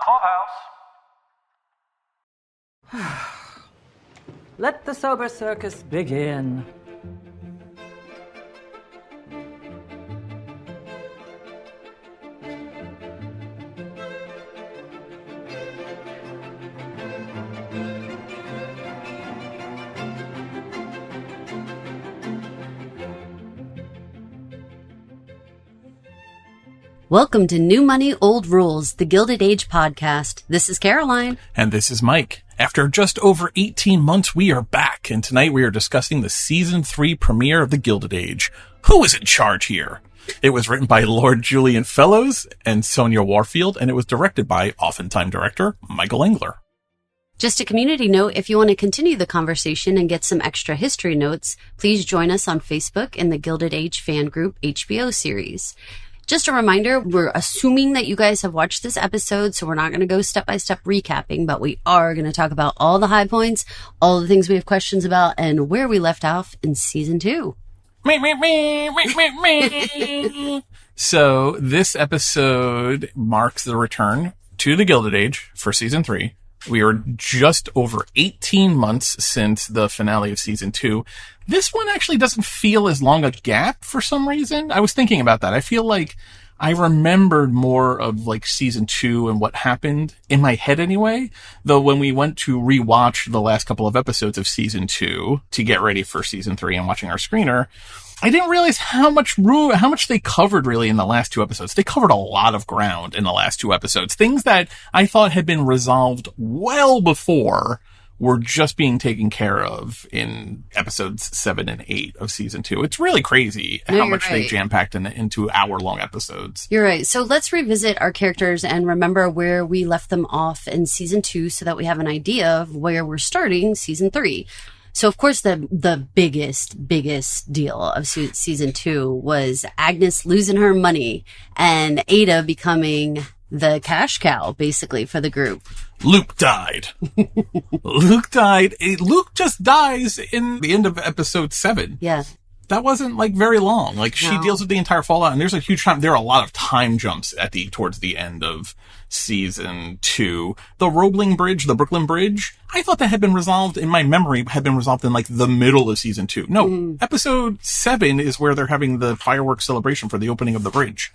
Clubhouse. Let the sober circus begin. Welcome to New Money, Old Rules, the Gilded Age Podcast. This is Caroline. And this is Mike. After just over 18 months, we are back, and tonight we are discussing the Season 3 premiere of The Gilded Age. Who is in charge here? It was written by Lord Julian Fellowes and Sonia Warfield, and it was directed by oftentimes director Michael Engler. Just a community note, if you want to continue the conversation and get some extra history notes, please join us on Facebook in the Gilded Age fan group HBO series. Just a reminder, we're assuming that you guys have watched this episode, so we're not going to go step-by-step recapping, but we are going to talk about all the high points, all the things we have questions about, and where we left off in Season 2. So this episode marks the return to the Gilded Age for Season 3. We are just over 18 months since the finale of Season 2. This one actually doesn't feel as long a gap for some reason. I was thinking about that. I feel like I remembered more of like Season 2 and what happened in my head anyway. Though when we went to rewatch the last couple of episodes of Season 2 to get ready for Season 3 and watching our screener, I didn't realize how much they covered really in the last two episodes. They covered a lot of ground in the last two episodes. Things that I thought had been resolved well before were just being taken care of in episodes 7 and 8 of Season 2. It's really crazy how much they jam-packed into hour-long episodes. You're right. So let's revisit our characters and remember where we left them off in Season 2 so that we have an idea of where we're starting Season 3. So, of course, the biggest deal of Season 2 was Agnes losing her money and Ada becoming the cash cow, basically, for the group. Luke died. Luke just dies in the end of episode 7. Yeah. That wasn't like very long. Like she deals with the entire fallout, and there are a lot of time jumps towards the end of Season 2. The Roebling Bridge, the Brooklyn Bridge, I thought that had been resolved in my memory, had been resolved in like the middle of Season 2. No, episode 7 is where they're having the fireworks celebration for the opening of the bridge.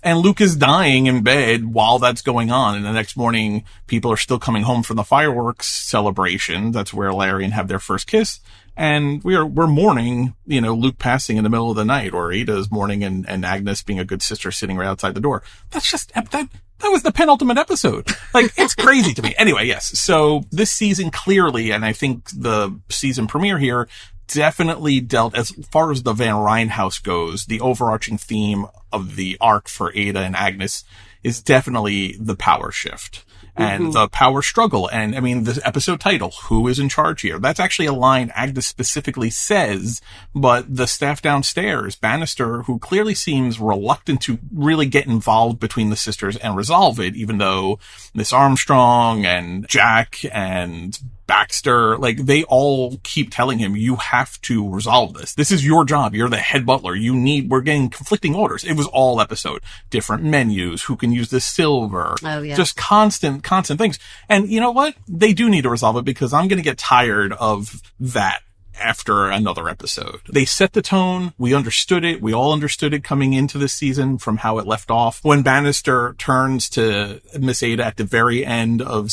And Luke is dying in bed while that's going on. And the next morning, people are still coming home from the fireworks celebration. That's where Larry and have their first kiss. And we're mourning, Luke passing in the middle of the night, or Ada's mourning and Agnes being a good sister sitting right outside the door. That's just, that was the penultimate episode. Like, it's crazy to me. Anyway, yes. So this season clearly, and I think the season premiere here definitely dealt, as far as the Van Ryn house goes, the overarching theme of the arc for Ada and Agnes is definitely the power shift and the power struggle. And I mean, the episode title, who is in charge here? That's actually a line Agnes specifically says, but the staff downstairs, Bannister, who clearly seems reluctant to really get involved between the sisters and resolve it, even though Miss Armstrong and Jack and Baxter, like, they all keep telling him, you have to resolve this. This is your job. You're the head butler. We're getting conflicting orders. It was all episode. Different menus. Who can use the silver? Oh, yeah. Just constant things. And you know what? They do need to resolve it because I'm going to get tired of that after another episode. They set the tone. We understood it. We all understood it coming into this season from how it left off. When Bannister turns to Miss Ada at the very end of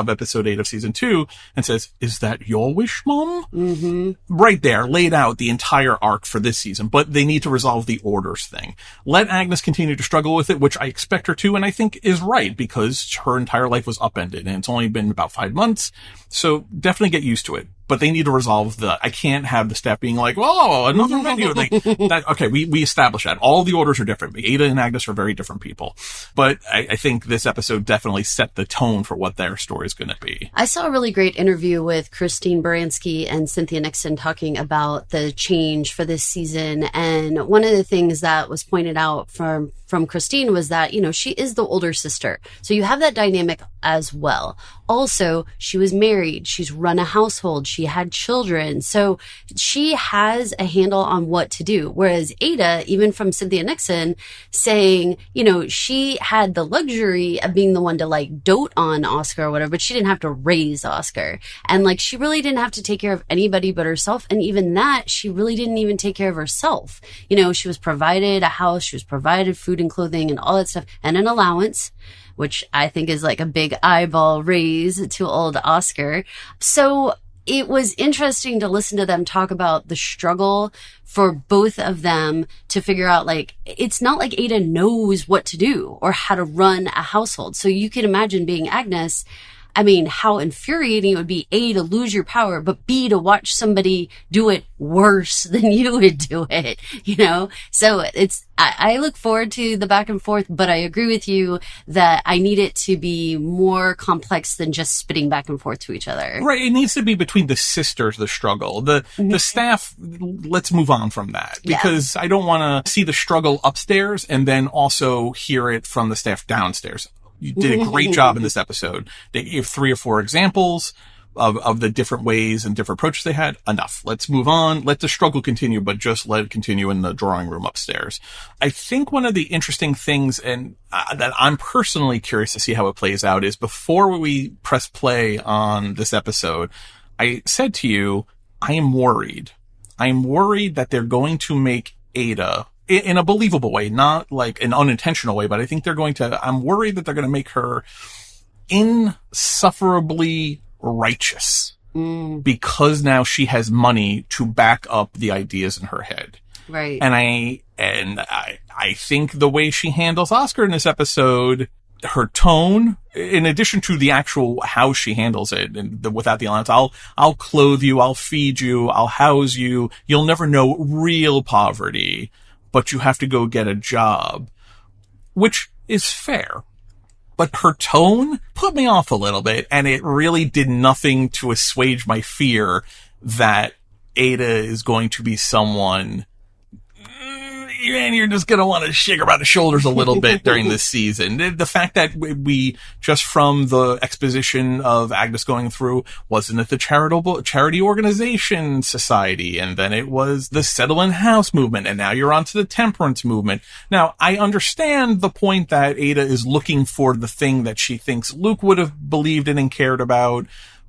episode 8 of Season 2 and says, "Is that your wish, Mom?" Mm-hmm. Right there, laid out the entire arc for this season. But they need to resolve the orders thing. Let Agnes continue to struggle with it, which I expect her to, and I think is right, because her entire life was upended, and it's only been about 5 months. So definitely get used to it. But they need to resolve I can't have the staff being like, "Whoa, another menu." Like that. Okay, we established that. All the orders are different. Ada and Agnes are very different people. But I think this episode definitely set the tone for what their story is going to be. I saw a really great interview with Christine Baranski and Cynthia Nixon talking about the change for this season. And one of the things that was pointed out from Christine was that, she is the older sister. So you have that dynamic as well. Also, she was married. She's run a household. She had children. So she has a handle on what to do. Whereas Ada, even from Cynthia Nixon, saying, you know, she had the luxury of being the one to like dote on Oscar or whatever, but she didn't have to raise Oscar. And like, she really didn't have to take care of anybody but herself. And even that, she really didn't even take care of herself. You know, she was provided a house, she was provided food and clothing and all that stuff, and an allowance, which I think is like a big eyeball raise to old Oscar. So it was interesting to listen to them talk about the struggle for both of them to figure out, like, it's not like Ada knows what to do or how to run a household. So you can imagine being Agnes. I mean, how infuriating it would be, A, to lose your power, but B, to watch somebody do it worse than you would do it, you know? So I look forward to the back and forth, but I agree with you that I need it to be more complex than just spitting back and forth to each other. Right. It needs to be between the sisters, the struggle. The staff, let's move on from that, because I don't want to see the struggle upstairs and then also hear it from the staff downstairs. You did a great job in this episode. They gave 3 or 4 examples of the different ways and different approaches they had. Enough. Let's move on. Let the struggle continue, but just let it continue in the drawing room upstairs. I think one of the interesting things, and that I'm personally curious to see how it plays out, is before we press play on this episode, I said to you, I am worried. I am worried that they're going to make Ada, in a believable way, not like an unintentional way, but I think I'm worried that they're going to make her insufferably righteous because now she has money to back up the ideas in her head. Right. And I think the way she handles Oscar in this episode, her tone, in addition to the actual how she handles it and without the allowance, I'll clothe you, I'll feed you, I'll house you. You'll never know real poverty, but you have to go get a job, which is fair. But her tone put me off a little bit, and it really did nothing to assuage my fear that Ada is going to be someone, and you're just going to want to shake her by the shoulders a little bit during this season. The fact that we just from the exposition of Agnes going through, wasn't it the charity organization society? And then it was the settle in house movement. And now you're onto the temperance movement. Now, I understand the point that Ada is looking for the thing that she thinks Luke would have believed in and cared about,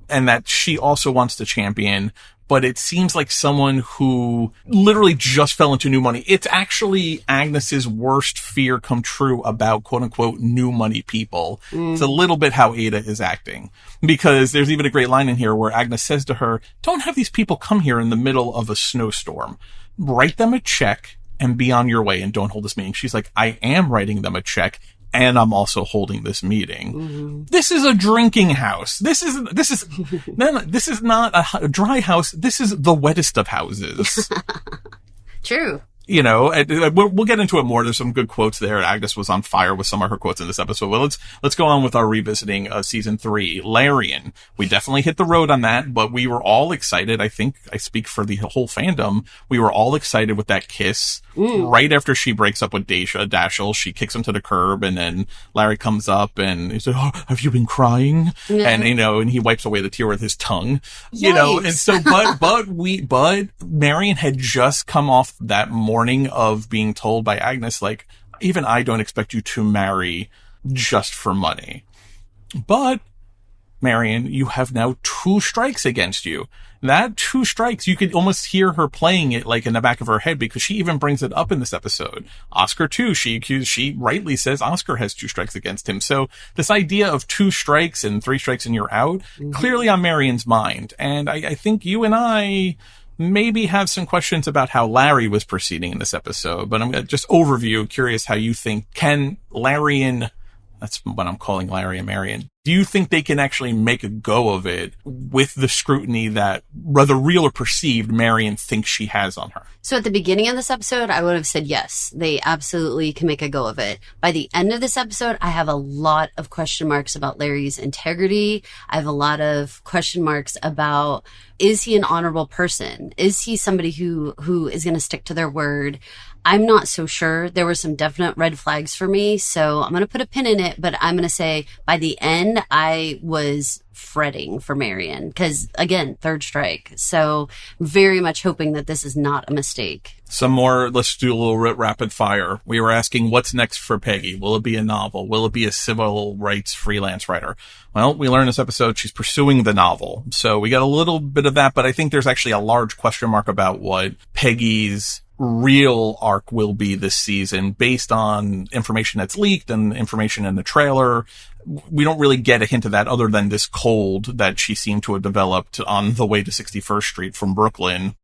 and that she also wants to champion. But it seems like someone who literally just fell into new money. It's actually Agnes's worst fear come true about quote unquote new money people. It's a little bit how Ada is acting, because there's even a great line in here where Agnes says to her, don't have these people come here in the middle of a snowstorm. Write them a check and be on your way and don't hold this meeting. She's like, I am writing them a check, and I'm also holding this meeting. This is a drinking house. This is not a dry house. This is the wettest of houses. True. You know, we'll get into it more. There's some good quotes there. Agnes was on fire with some of her quotes in this episode. Well, let's go on with our revisiting of season 3. Larian. We definitely hit the road on that, but we were all excited. I think I speak for the whole fandom. We were all excited with that kiss. Right after she breaks up with Dashiell, she kicks him to the curb, and then Larry comes up and he said, oh, have you been crying? Yeah. And, you know, and he wipes away the tear with his tongue. Yikes. You know, and so, but Marion had just come off that morning of being told by Agnes, like, even I don't expect you to marry just for money. But, Marion, you have now 2 strikes against you. That 2 strikes, you could almost hear her playing it like in the back of her head, because she even brings it up in this episode. Oscar too, she rightly says Oscar has 2 strikes against him. So this idea of 2 strikes and 3 strikes and you're out, clearly on Marion's mind. And I think you and I maybe have some questions about how Larry was proceeding in this episode, but I'm going to just curious how you think, can Larian, that's what I'm calling Larry and Marion, do you think they can actually make a go of it with the scrutiny that, whether real or perceived, Marion thinks she has on her? So at the beginning of this episode, I would have said yes, they absolutely can make a go of it. By the end of this episode, I have a lot of question marks about Larry's integrity. I have a lot of question marks about, is he an honorable person? Is he somebody who is going to stick to their word? I'm not so sure. There were some definite red flags for me. So I'm going to put a pin in it, but I'm going to say by the end, I was fretting for Marion because, again, third strike. So very much hoping that this is not a mistake. Some more, let's do a little rapid fire. We were asking, what's next for Peggy? Will it be a novel? Will it be a civil rights freelance writer? Well, we learned this episode she's pursuing the novel. So we got a little bit of that, but I think there's actually a large question mark about what Peggy's real arc will be this season based on information that's leaked and information in the trailer. We don't really get a hint of that other than this cold that she seemed to have developed on the way to 61st Street from Brooklyn.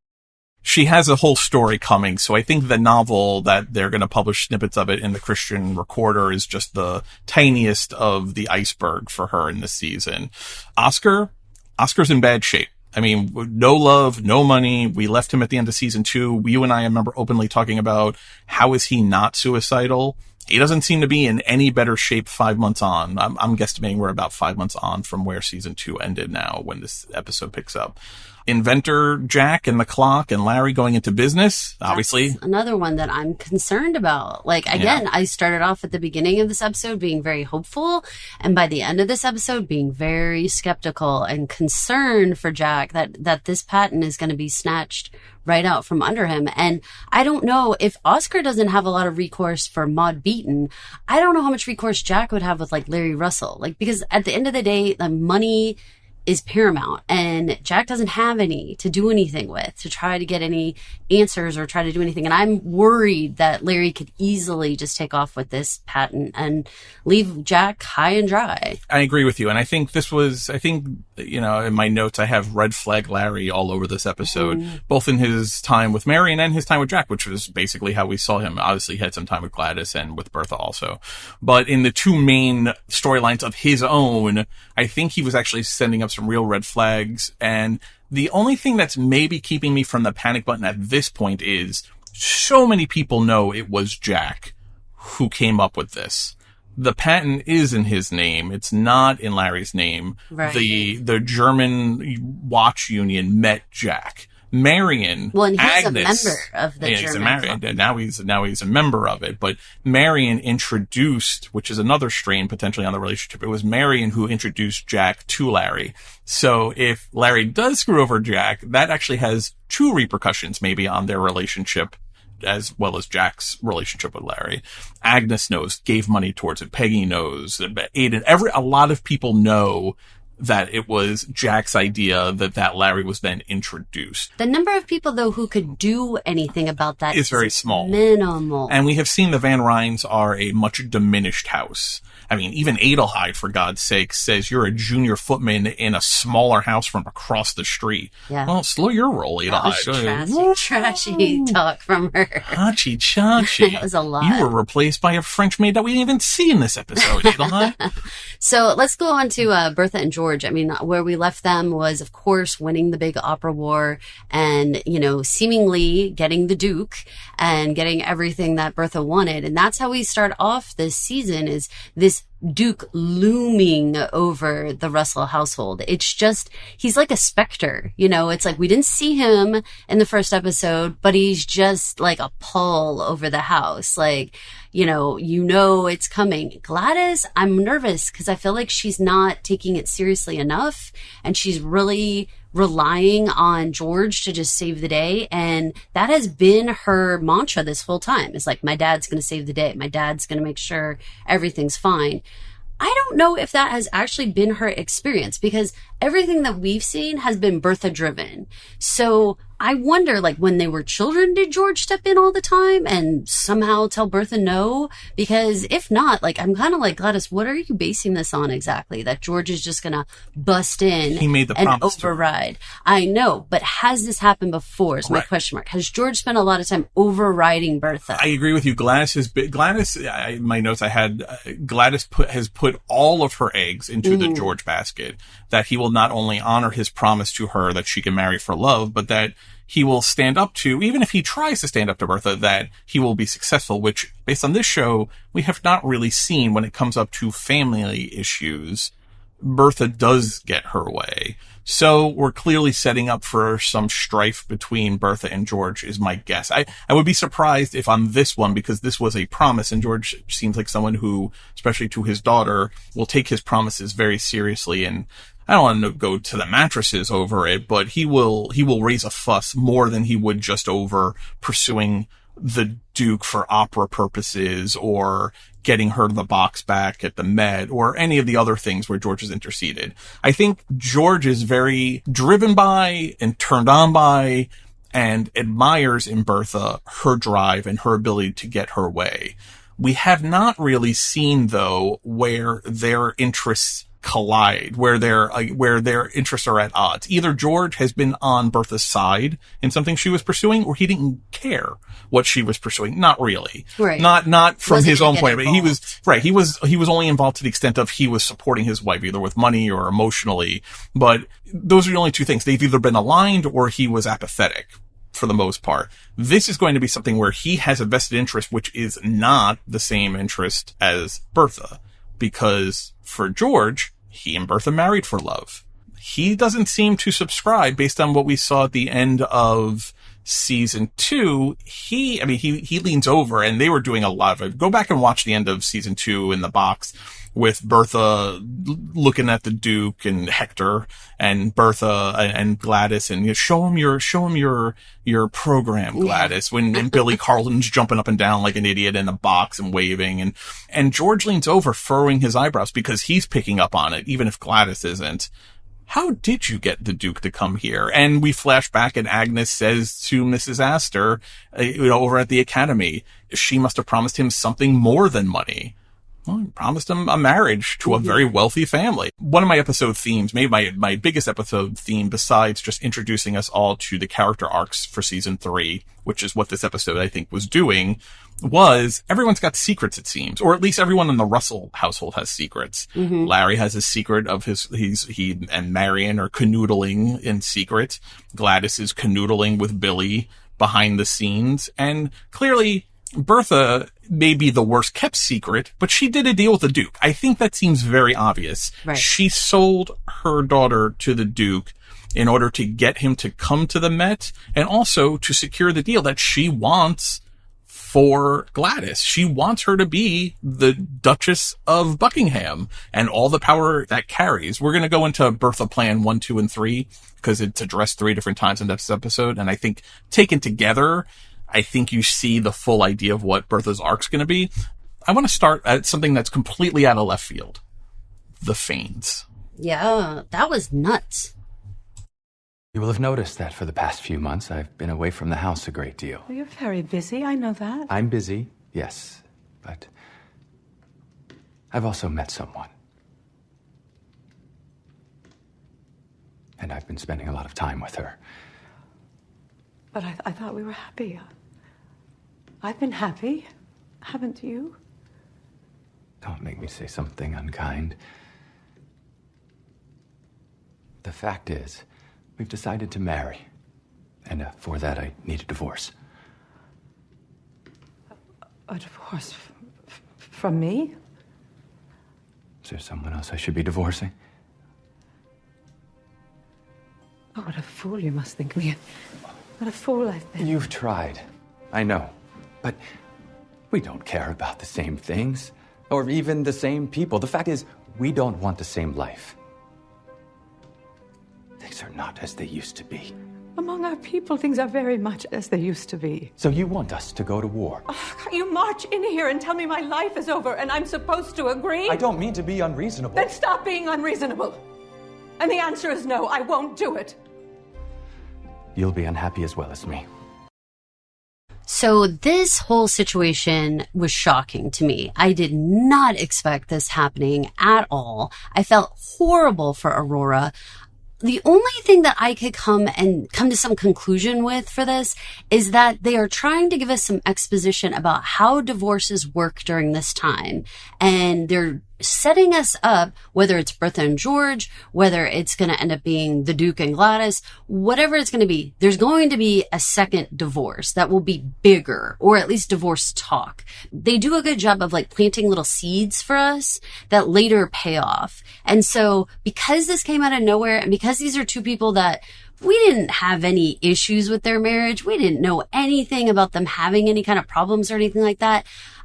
She has a whole story coming, so I think the novel that they're going to publish snippets of it in the Christian Recorder is just the tiniest of the iceberg for her in this season. Oscar's in bad shape. I mean, no love, no money. We left him at the end of season 2. You and I remember openly talking about how is he not suicidal? He doesn't seem to be in any better shape 5 months on. I'm guesstimating we're about 5 months on from where season 2 ended now when this episode picks up. Inventor Jack and the clock and Larry going into business, obviously. That's another one that I'm concerned about. Like, again, I started off at the beginning of this episode being very hopeful, and by the end of this episode being very skeptical and concerned for Jack that this patent is going to be snatched right out from under him. And I don't know if Oscar doesn't have a lot of recourse for Maud Beaton. I don't know how much recourse Jack would have with like Larry Russell. Like, because at the end of the day, the money is paramount and Jack doesn't have any to do anything with, to try to get any answers or try to do anything. And I'm worried that Larry could easily just take off with this patent and leave Jack high and dry. I agree with you. And I think you know, in my notes, I have red flag Larry all over this episode, both in his time with Marion and his time with Jack, which was basically how we saw him. Obviously, he had some time with Gladys and with Bertha also. But in the two main storylines of his own, I think he was actually sending up some real red flags. And the only thing that's maybe keeping me from the panic button at this point is so many people know it was Jack who came up with this. The patent is in his name. It's not in Larry's name. Right. The German watch union met Jack. Marion, well, and he's Agnes, a member of the German club. And now he's a member of it. But Marion introduced, which is another strain potentially on the relationship. It was Marion who introduced Jack to Larry. So if Larry does screw over Jack, that actually has two repercussions maybe on their relationship, as well as Jack's relationship with Larry. Agnes knows, gave money towards it. Peggy knows, Aiden, a lot of people know that it was Jack's idea that Larry was then introduced. The number of people, though, who could do anything about that is very small. Minimal. And we have seen the Van Ryns are a much diminished house. I mean, even Adelheid, for God's sake, says you're a junior footman in a smaller house from across the street. Yeah. Well, slow your roll, Adelheid. Trashy talk from her. Hachi chachi. That was a lot. You were replaced by a French maid that we didn't even see in this episode, Adelheid. So let's go on to Bertha and George. I mean, where we left them was, of course, winning the big opera war and, you know, seemingly getting the Duke and getting everything that Bertha wanted. And that's how we start off this season, is this Duke looming over the Russell household. It's just, he's like a specter, you know, it's like we didn't see him in the first episode, but he's just like a pall over the house. Like, you know, it's coming. Gladys, I'm nervous because I feel like she's not taking it seriously enough and she's really relying on George to just save the day. And that has been her mantra this whole time. It's like, my dad's going to save the day. My dad's going to make sure everything's fine. I don't know if that has actually been her experience because everything that we've seen has been Bertha driven. So I wonder, like, when they were children, did George step in all the time and somehow tell Bertha no? Because if not, like, I'm kind of like, Gladys, what are you basing this on exactly? That George is just going to bust in and override. I know, but has this happened before is my question mark. Has George spent a lot of time overriding Bertha? I agree with you. Gladys, my notes I had, Gladys has put all of her eggs into the George basket, that he will not only honor his promise to her that she can marry for love, but that he will stand up to, even if he tries to stand up to Bertha, that he will be successful, which, based on this show, we have not really seen when it comes up to family issues. Bertha does get her way. So we're clearly setting up for some strife between Bertha and George is my guess. I would be surprised if on this one, because this was a promise and George seems like someone who, especially to his daughter, will take his promises very seriously. And I don't want to go to the mattresses over it, but he will raise a fuss more than he would just over pursuing the Duke for opera purposes or getting her the box back at the Met or any of the other things where George has interceded. I think George is very driven by and turned on by and admires in Bertha her drive and her ability to get her way. We have not really seen, though, where their interests collide, where their interests are at odds. Either George has been on Bertha's side in something she was pursuing, or he didn't care what she was pursuing. Not really. Right. Not from his own point of view. He was only involved to the extent of he was supporting his wife, either with money or emotionally. But those are the only two things. They've either been aligned or he was apathetic for the most part. This is going to be something where he has a vested interest, which is not the same interest as Bertha. Because for George, he and Bertha married for love. He doesn't seem to subscribe based on what we saw at the end of season 2. He leans over and they were doing a lot of it. Go back and watch the end of season 2 in the box with Bertha looking at the Duke and Hector and Bertha and Gladys and show him your program, Gladys, when Billy Carlin's jumping up and down like an idiot in a box and waving and George leans over furrowing his eyebrows because he's picking up on it, even if Gladys isn't. How did you get the Duke to come here? And we flash back and Agnes says to Mrs. Astor, over at the Academy, she must have promised him something more than money. Well, he promised him a marriage to a very wealthy family. One of my episode themes, maybe my biggest episode theme, besides just introducing us all to the character arcs for season 3, which is what this episode I think was doing, was everyone's got secrets, it seems, or at least everyone in the Russell household has secrets. Mm-hmm. Larry has a secret of he and Marion are canoodling in secret. Gladys is canoodling with Billy behind the scenes, and clearly Bertha may be the worst kept secret, but she did a deal with the Duke. I think that seems very obvious. Right. She sold her daughter to the Duke in order to get him to come to the Met and also to secure the deal that she wants for Gladys. She wants her to be the Duchess of Buckingham and all the power that carries. We're going to go into Bertha Plan 1, 2, and 3 because it's addressed 3 different times in this episode. And I think taken together, I think you see the full idea of what Bertha's arc's going to be. I want to start at something that's completely out of left field. The Fanes. Yeah, that was nuts. You will have noticed that for the past few months, I've been away from the house a great deal. Well, you're very busy, I know that. I'm busy, yes, but I've also met someone. And I've been spending a lot of time with her. But I thought we were happy. I've been happy, haven't you? Don't make me say something unkind. The fact is, we've decided to marry. And for that, I need a divorce. A divorce from me? Is there someone else I should be divorcing? Oh, what a fool you must think me. What a fool I've been. You've tried. I know. But we don't care about the same things. Or even the same people. The fact is, we don't want the same life. Things are not as they used to be. Among our people, things are very much as they used to be. So you want us to go to war? Oh, you march in here and tell me my life is over and I'm supposed to agree? I don't mean to be unreasonable. Then stop being unreasonable. And the answer is no, I won't do it. You'll be unhappy as well as me. So this whole situation was shocking to me. I did not expect this happening at all. I felt horrible for Aurora. The only thing that I could come to some conclusion with for this is that they are trying to give us some exposition about how divorces work during this time. And they're setting us up, whether it's Bertha and George, whether it's going to end up being the Duke and Gladys, whatever it's going to be, there's going to be a second divorce that will be bigger, or at least divorce talk. They do a good job of like planting little seeds for us that later pay off. And so because this came out of nowhere, and because these are two people that we didn't have any issues with their marriage, we didn't know anything about them having any kind of problems or anything like that,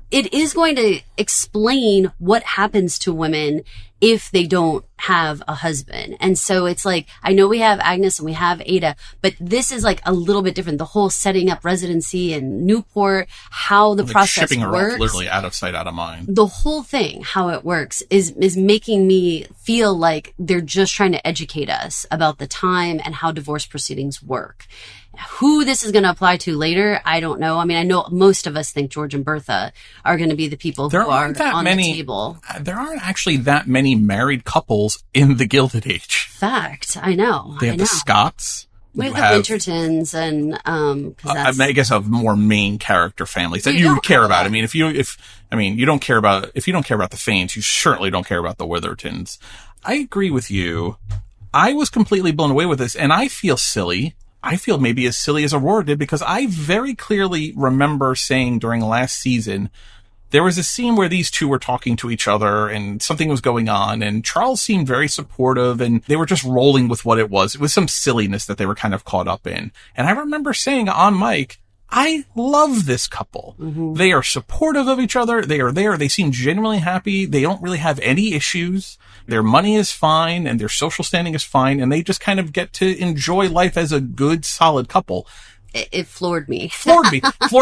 it is going to explain what happens to women if they don't have a husband. And so it's like, I know we have Agnes and we have Ada, but this is like a little bit different. The whole setting up residency in Newport, how the process shipping her works. Off literally out of sight, out of mind. The whole thing, how it works, is making me feel like they're just trying to educate us about the time and how divorce proceedings work. Who this is going to apply to later, I don't know. I mean, I know most of us think George and Bertha are going to be the people who are on the table. There aren't actually that many married couples in the Gilded Age. Fact, I know. They have the Scotts. We have the Wintertons, and I guess of more main character families that you care about. I mean, if you don't care about the Fanes, you certainly don't care about the Withertons. I agree with you. I was completely blown away with this, and I feel silly. I feel maybe as silly as Aurora did, because I very clearly remember saying during last season, there was a scene where these two were talking to each other and something was going on, and Charles seemed very supportive, and they were just rolling with what it was. It was some silliness that they were kind of caught up in. And I remember saying on mic, I love this couple. Mm-hmm. They are supportive of each other. They are there. They seem genuinely happy. They don't really have any issues. Their money is fine and their social standing is fine. And they just kind of get to enjoy life as a good, solid couple. It floored me. Floored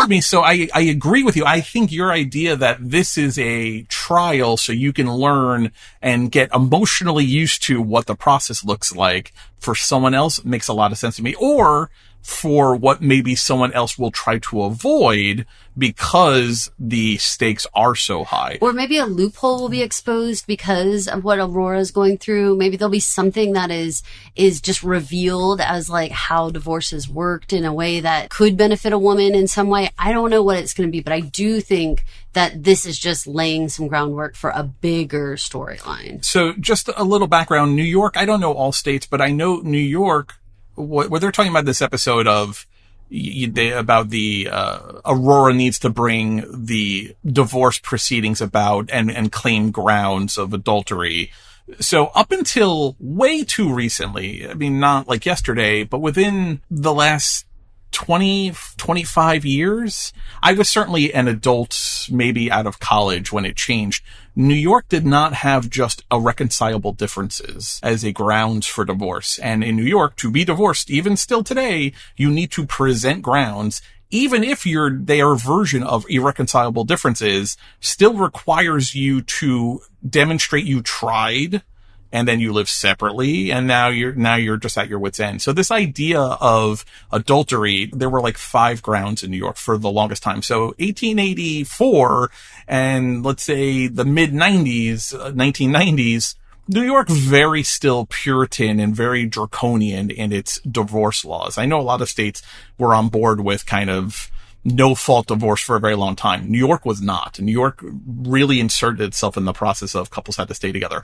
me. So I agree with you. I think your idea that this is a trial so you can learn and get emotionally used to what the process looks like for someone else makes a lot of sense to me. Or for what maybe someone else will try to avoid because the stakes are so high. Or maybe a loophole will be exposed because of what Aurora's going through. Maybe there'll be something that is just revealed as like how divorces worked in a way that could benefit a woman in some way. I don't know what it's going to be, but I do think that this is just laying some groundwork for a bigger storyline. So just a little background. New York, I don't know all states, but I know New York, what they're talking about this episode of about the Aurora needs to bring the divorce proceedings about and claim grounds of adultery. So up until way too recently, I mean, not like yesterday, but within the last 20, 25 years, I was certainly an adult, maybe out of college when it changed. New York did not have just irreconcilable differences as a grounds for divorce. And in New York, to be divorced, even still today, you need to present grounds, even if their version of irreconcilable differences still requires you to demonstrate you tried, and then you live separately, and now you're just at your wit's end. So this idea of adultery, there were like 5 grounds in New York for the longest time. So 1884 and let's say the mid-90s, 1990s, New York very still Puritan and very draconian in its divorce laws. I know a lot of states were on board with kind of no-fault divorce for a very long time. New York was not. New York really inserted itself in the process of couples had to stay together.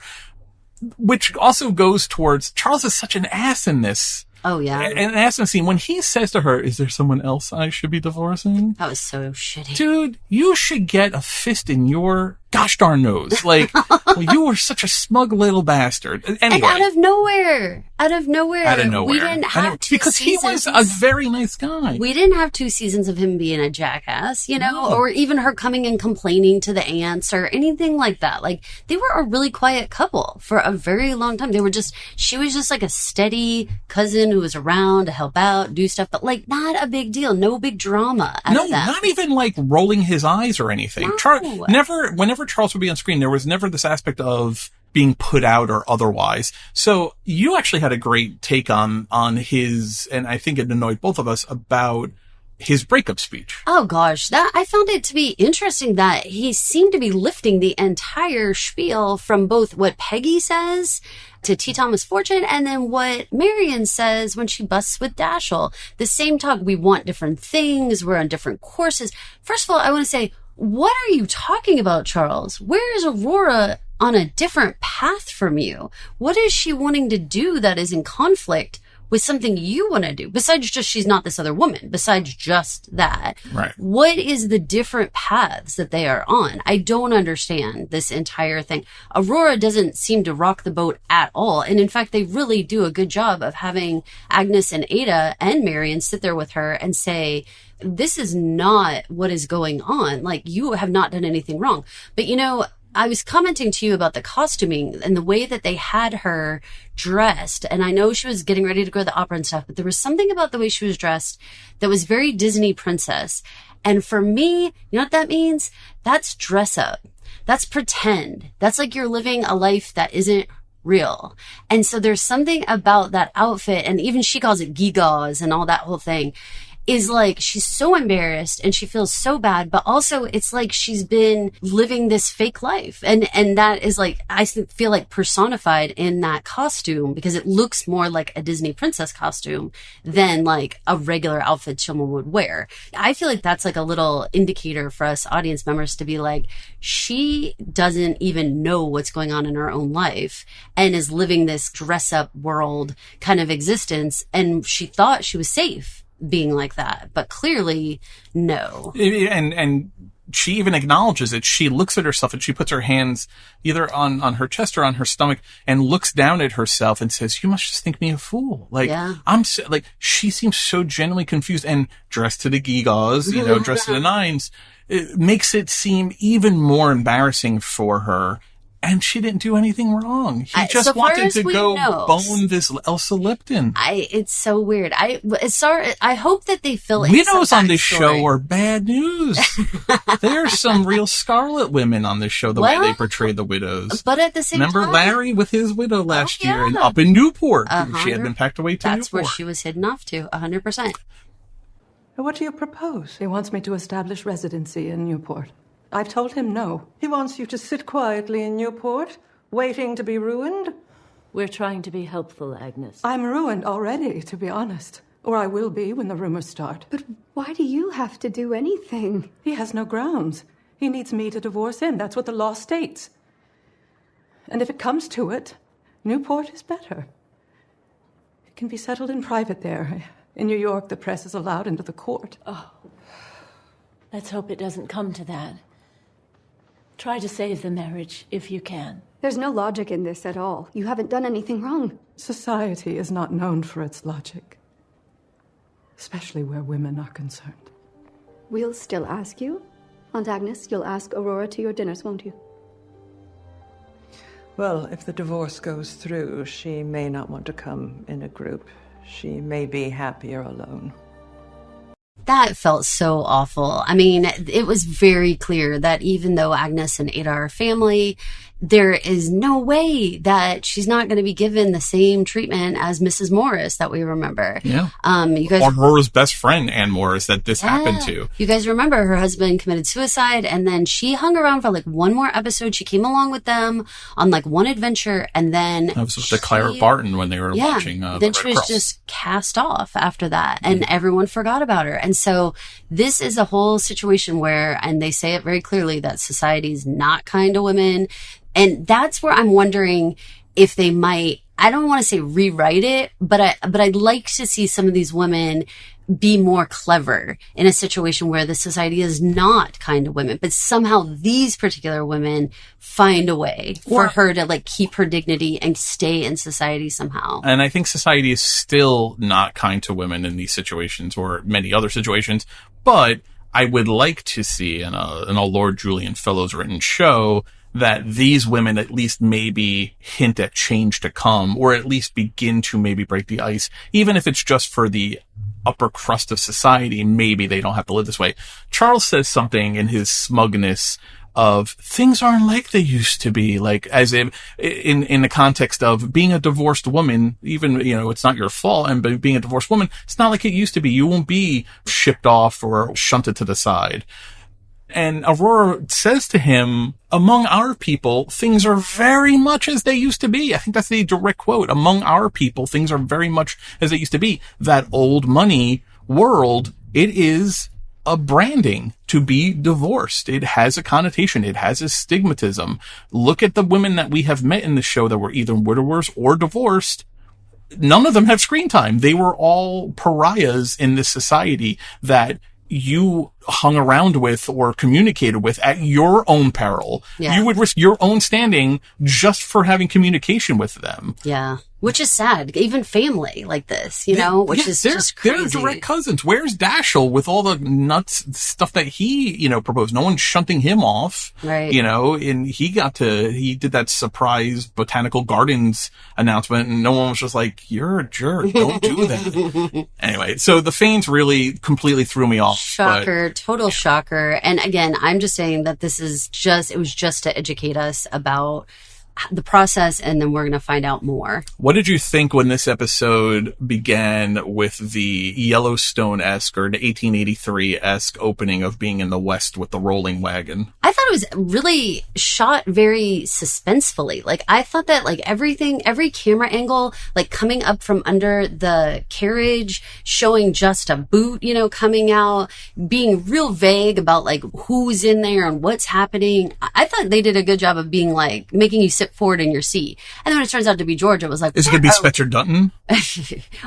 Which also goes towards Charles is such an ass in this. Oh, yeah. An ass in the scene. When he says to her, is there someone else I should be divorcing? That was so shitty. Dude, you should get a fist in your gosh darn nose. Like, well, you were such a smug little bastard. Anyway. And out of nowhere. We didn't have 2 because seasons. He was a very nice guy. We didn't have 2 seasons of him being a jackass, or even her coming and complaining to the aunts or anything like that. Like, they were a really quiet couple for a very long time. She was just like a steady cousin who was around to help out, do stuff, but like not a big deal. No big drama out of that. Not even like rolling his eyes or anything. No. Whenever Charles would be on screen, there was never this aspect of being put out or otherwise. So you actually had a great take on his, and I think it annoyed both of us, about his breakup speech. Oh gosh, I found it to be interesting that he seemed to be lifting the entire spiel from both what Peggy says to T. Thomas Fortune and then what Marion says when she busts with Dashiell. The same talk, we want different things, we're on different courses. First of all, I want to say, what are you talking about, Charles? Where is Aurora on a different path from you. What is she wanting to do that is in conflict with something you want to do, besides just she's not this other woman, besides just that? Right. What is the different paths that they are on? I don't understand this entire thing. Aurora doesn't seem to rock the boat at all. And in fact, they really do a good job of having Agnes and Ada and Marion sit there with her and say, this is not what is going on. Like, you have not done anything wrong. But, you know, I was commenting to you about the costuming and the way that they had her dressed. And I know she was getting ready to go to the opera and stuff, but there was something about the way she was dressed that was very Disney princess. And for me, you know what that means? That's dress up. That's pretend. That's like you're living a life that isn't real. And so there's something about that outfit, and even she calls it gigas and all that whole thing, is like she's so embarrassed and she feels so bad, but also it's like she's been living this fake life. And that is like, I feel like personified in that costume, because it looks more like a Disney princess costume than like a regular outfit someone would wear. I feel like that's like a little indicator for us audience members to be like, she doesn't even know what's going on in her own life and is living this dress up world kind of existence. And she thought she was safe being like that, but clearly no. And she even acknowledges it. She looks at herself and she puts her hands either on her chest or on her stomach and looks down at herself and says, you must just think me a fool. Like, yeah. Like, she seems so genuinely confused and dressed to the gigas, you know, dressed to the nines. It makes it seem even more embarrassing for her. And she didn't do anything wrong. He just wanted to go bone this Elsa Lipton. It's so weird. I hope that they fill in widows some on this show are bad news. There's some real Scarlet women on this show, way they portray the widows. But at the same time, remember Larry with his widow last year and up in Newport? She had been packed away to Newport. That's where she was hidden off to, 100%. What do you propose? He wants me to establish residency in Newport. I've told him no. He wants you to sit quietly in Newport, waiting to be ruined? We're trying to be helpful, Agnes. I'm ruined already, to be honest. Or I will be when the rumors start. But why do you have to do anything? He has no grounds. He needs me to divorce him. That's what the law states. And if it comes to it, Newport is better. It can be settled in private there. In New York, the press is allowed into the court. Oh, let's hope it doesn't come to that. Try to save the marriage, if you can. There's no logic in this at all. You haven't done anything wrong. Society is not known for its logic, especially where women are concerned. We'll still ask you. Aunt Agnes, you'll ask Aurora to your dinners, won't you? Well, if the divorce goes through, she may not want to come in a group. She may be happier alone. That felt so awful. I mean, it was very clear that even though Agnes and Ada are family, there is no way that she's not going to be given the same treatment as Mrs. Morris that we remember. Yeah. You guys, Aurora's best friend, Anne Morris, that this happened to. You guys remember her husband committed suicide, and then she hung around for like one more episode. She came along with them on like one adventure, and then that was with the Clara Barton when they were watching. Then she was just cast off after that, and everyone forgot about her. And so this is a whole situation where, and they say it very clearly, that society's not kind to women. And that's where I'm wondering if they might, I don't want to say rewrite it, but I'd like to see some of these women be more clever in a situation where the society is not kind to women, but somehow these particular women find a way for her to like keep her dignity and stay in society somehow. And I think society is still not kind to women in these situations or many other situations, but I would like to see in a Lord Julian Fellowes written show that these women at least maybe hint at change to come, or at least begin to maybe break the ice, even if it's just for the upper crust of society. Maybe they don't have to live this way. Charles says something in his smugness of things aren't like they used to be, like as if in the context of being a divorced woman, even, you know, it's not your fault, and being a divorced woman, it's not like it used to be. You won't be shipped off or shunted to the side. And Aurora says to him, among our people, things are very much as they used to be. I think that's the direct quote. Among our people, things are very much as they used to be. That old money world, it is a branding to be divorced. It has a connotation. It has a stigmatism. Look at the women that we have met in the show that were either widowers or divorced. None of them have screen time. They were all pariahs in this society that you hung around with or communicated with at your own peril. Yeah. You would risk your own standing just for having communication with them. Yeah. Which is sad. Even family like this, you know, which is just crazy. They're direct cousins. Where's Dashiell with all the nuts stuff that he, you know, proposed? No one's shunting him off. Right. You know, and he did that surprise botanical gardens announcement and no one was just like, you're a jerk. Don't do that. Anyway, so the Fanes really completely threw me off. Shocker. Total shocker. And again, I'm just saying that it was just to educate us about the process, and then we're going to find out more. What did you think when this episode began with the Yellowstone-esque or the 1883-esque opening of being in the West with the rolling wagon? I thought it was really shot very suspensefully. Like, I thought that, like, every camera angle, like, coming up from under the carriage, showing just a boot, you know, coming out, being real vague about, like, who's in there and what's happening. I thought they did a good job of being, like, making you sit forward in your seat. And then when it turns out to be George, it was like, is it going to be Spencer Dutton?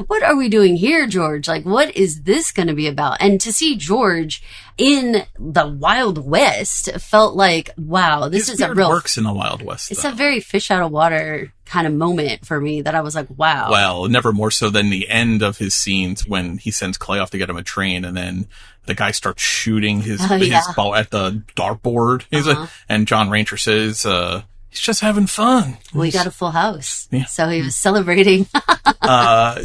What are we doing here, George? Like, what is this going to be about? And to see George in the Wild West felt like, wow, this is a real... works in the Wild West, It's a very fish out of water kind of moment for me that I was like, wow. Well, never more so than the end of his scenes when he sends Clay off to get him a train and then the guy starts shooting his ball at the dartboard. He's like, and John Ranger says, he's just having fun. Well, he got a full house. Yeah. So he was celebrating.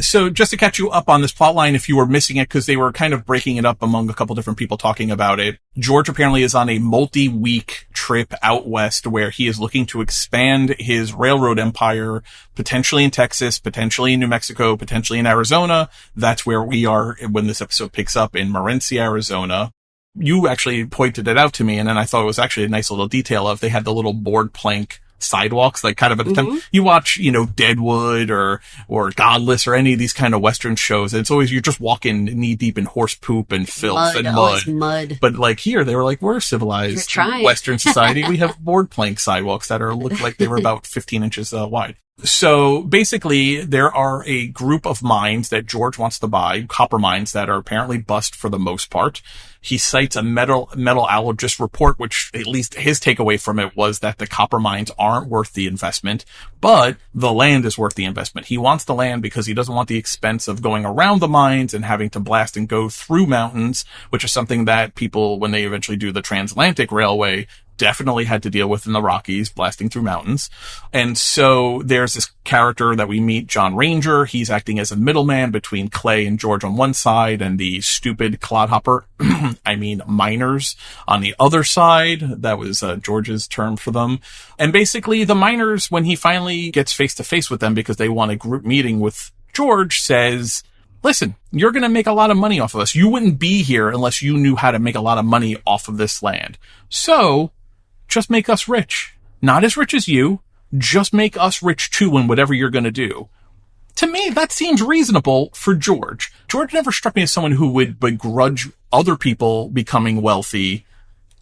So just to catch you up on this plot line, if you were missing it, because they were kind of breaking it up among a couple different people talking about it, George apparently is on a multi-week trip out west where he is looking to expand his railroad empire, potentially in Texas, potentially in New Mexico, potentially in Arizona. That's where we are when this episode picks up, in Morenci, Arizona. You actually pointed it out to me, and then I thought it was actually a nice little detail of they had the little board plank sidewalks, like kind of at the time you watch, you know, Deadwood or Godless or any of these kind of Western shows. And it's always, you're just walking knee deep in horse poop and filth and mud. But like here, they were like, we're civilized Western society. We have board plank sidewalks that look like they were about 15 inches wide. So basically, there are a group of mines that George wants to buy, copper mines that are apparently bust for the most part. He cites a metallurgist report, which at least his takeaway from it was that the copper mines aren't worth the investment, but the land is worth the investment. He wants the land because he doesn't want the expense of going around the mines and having to blast and go through mountains, which is something that people, when they eventually do the Transatlantic Railway, definitely had to deal with in the Rockies, blasting through mountains. And so there's this character that we meet, John Ranger. He's acting as a middleman between Clay and George on one side and the stupid clodhopper, miners on the other side. That was George's term for them. And basically the miners, when he finally gets face to face with them because they want a group meeting with George, says, listen, you're going to make a lot of money off of us. You wouldn't be here unless you knew how to make a lot of money off of this land. So just make us rich. Not as rich as you. Just make us rich too in whatever you're going to do. To me, that seems reasonable for George. George never struck me as someone who would begrudge other people becoming wealthy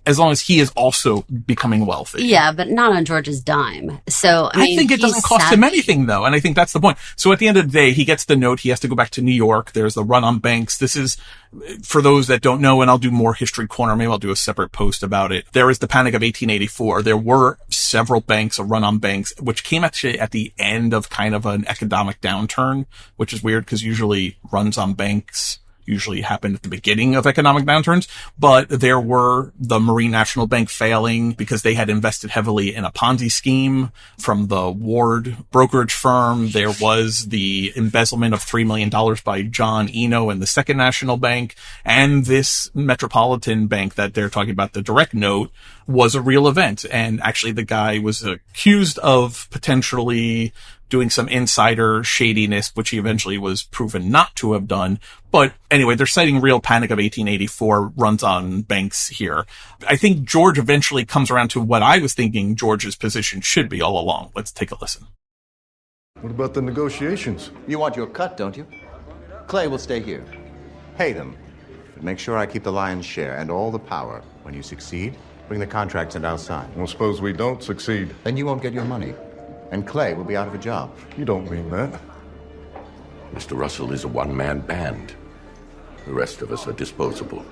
as long as he is also becoming wealthy. Yeah, but not on George's dime. So, I think it doesn't cost him anything, though, and I think that's the point. So at the end of the day, he gets the note. He has to go back to New York. There's the run on banks. This is, for those that don't know, and I'll do more History Corner. Maybe I'll do a separate post about it. There is the Panic of 1884. There were several banks, a run on banks, which came actually at the end of kind of an economic downturn, which is weird because usually runs on banks usually happened at the beginning of economic downturns, but there were the Marine National Bank failing because they had invested heavily in a Ponzi scheme from the Ward brokerage firm. There was the embezzlement of $3 million by John Eno and the Second National Bank, and this Metropolitan Bank that they're talking about, the direct note, was a real event. And actually the guy was accused of potentially doing some insider shadiness, which he eventually was proven not to have done. But anyway, they're citing real Panic of 1884 runs on banks here. I think George eventually comes around to what I was thinking George's position should be all along. Let's take a listen. What about the negotiations? You want your cut, don't you? Clay will stay here. Pay them. but make sure I keep the lion's share and all the power. When you succeed, bring the contracts and I'll sign. Well, suppose we don't succeed. Then you won't get your money. And Clay will be out of a job. You don't mean that. Mr. Russell is a one-man band. The rest of us are disposable.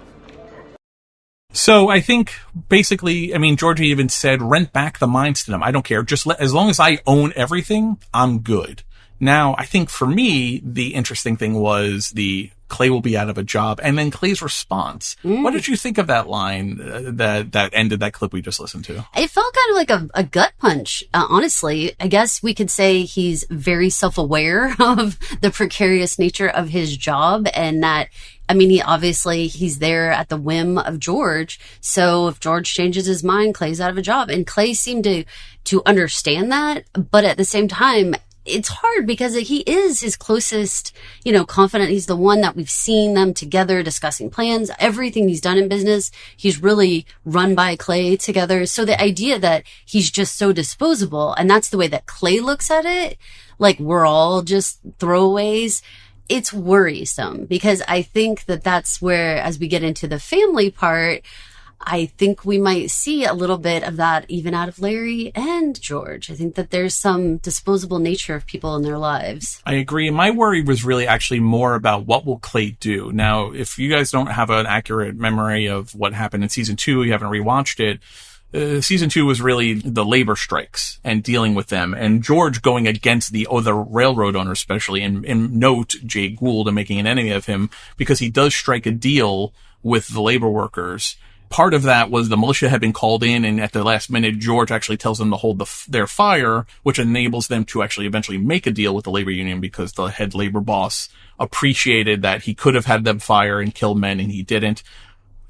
So I think basically, I mean, Georgia even said, rent back the mines to them. I don't care. Just as long as I own everything, I'm good. Now, I think for me, the interesting thing was the Clay will be out of a job, and then Clay's response. What did you think of that line that ended that clip we just listened to? It felt kind of like a gut punch, honestly. I guess we could say he's very self-aware of the precarious nature of his job, and that, I mean, he's there at the whim of George. So if George changes his mind, Clay's out of a job. And Clay seemed to understand that, but at the same time, it's hard because he is his closest, confidant. He's the one that we've seen them together discussing plans. Everything he's done in business, he's really run by Clay together. So the idea that he's just so disposable, and that's the way that Clay looks at it, like we're all just throwaways, it's worrisome, because I think that that's where, as we get into the family part, I think we might see a little bit of that even out of Larry and George. I think that there's some disposable nature of people in their lives. I agree. My worry was really actually more about what will Clay do. Now, if you guys don't have an accurate memory of what happened in season 2, you haven't rewatched it. Season 2 was really the labor strikes and dealing with them, and George going against the railroad owner, especially, and note Jay Gould and making an enemy of him, because he does strike a deal with the labor workers. Part of that was the militia had been called in, and at the last minute, George actually tells them to hold their fire, which enables them to actually eventually make a deal with the labor union, because the head labor boss appreciated that he could have had them fire and kill men, and he didn't.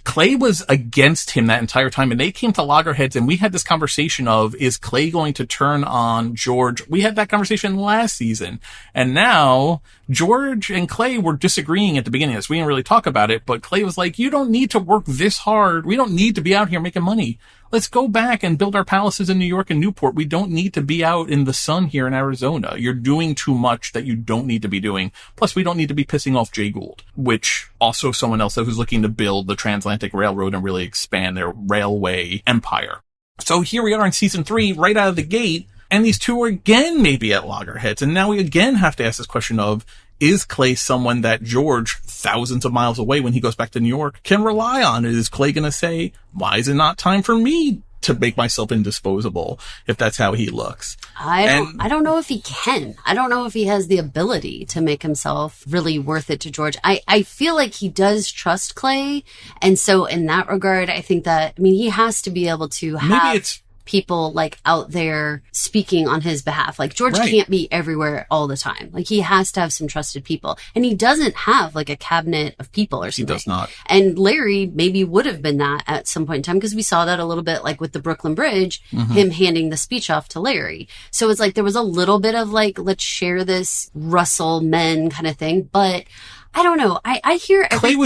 Clay was against him that entire time, and they came to loggerheads, and we had this conversation of, is Clay going to turn on George? We had that conversation last season, and now George and Clay were disagreeing at the beginning of this. We didn't really talk about it, but Clay was like, you don't need to work this hard. We don't need to be out here making money. Let's go back and build our palaces in New York and Newport. We don't need to be out in the sun here in Arizona. You're doing too much that you don't need to be doing. Plus, we don't need to be pissing off Jay Gould, which also someone else who's looking to build the Transatlantic Railroad and really expand their railway empire. So here we are in season 3, right out of the gate, and these two are again maybe at loggerheads. And now we again have to ask this question of, is Clay someone that George, thousands of miles away when he goes back to New York, can rely on? Is Clay going to say, why is it not time for me to make myself indisposable, if that's how he looks? I don't know if he can. I don't know if he has the ability to make himself really worth it to George. I feel like he does trust Clay. And so in that regard, I think that, he has to be able to have people like out there speaking on his behalf. Like George can't be everywhere all the time. Like he has to have some trusted people, and he doesn't have like a cabinet of people or something. He does not. And Larry maybe would have been that at some point in time, because we saw that a little bit like with the Brooklyn Bridge, him handing the speech off to Larry. So it's like there was a little bit of like, let's share this Russell men kind of thing. But I don't know. I hear Clay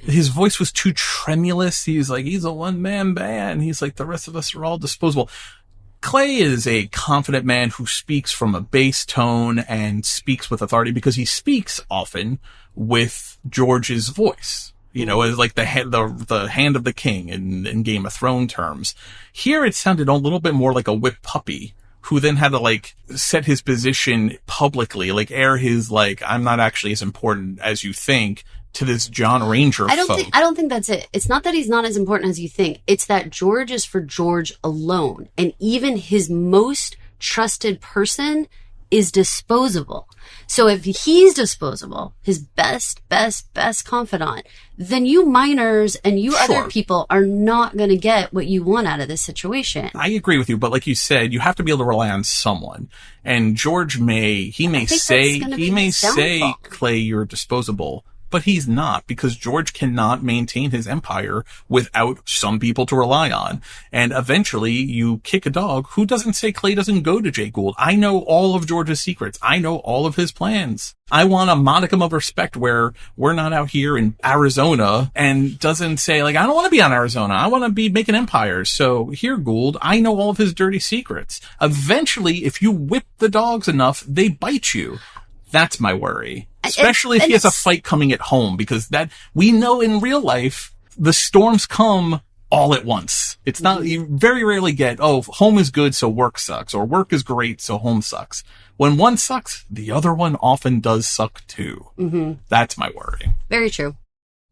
his voice was too tremulous. He's like, he's a one-man band. He's like, the rest of us are all disposable. Clay is a confident man who speaks from a bass tone and speaks with authority, because he speaks often with George's voice. As like the hand of the king in Game of Thrones terms. Here it sounded a little bit more like a whipped puppy, who then had to like set his position publicly, like air his like, I'm not actually as important as you think, to this John Ranger I don't think that's it. It's not that he's not as important as you think. It's that George is for George alone. And even his most trusted person is disposable. So if he's disposable, his best confidant, then you minors and you other people are not going to get what you want out of this situation. I agree with you, but like you said, you have to be able to rely on someone. And George may say, Clay, you're disposable. But he's not, because George cannot maintain his empire without some people to rely on. And eventually you kick a dog. Who doesn't say Clay doesn't go to Jay Gould? I know all of George's secrets. I know all of his plans. I want a modicum of respect where we're not out here in Arizona, and doesn't say like, I don't want to be on Arizona. I want to be making empires. So here, Gould, I know all of his dirty secrets. Eventually, if you whip the dogs enough, they bite you. That's my worry. Especially if he has a fight coming at home, because that we know in real life, the storms come all at once. It's not, you very rarely get, home is good, so work sucks, or work is great, so home sucks. When one sucks, the other one often does suck too. Mm-hmm. That's my worry. Very true.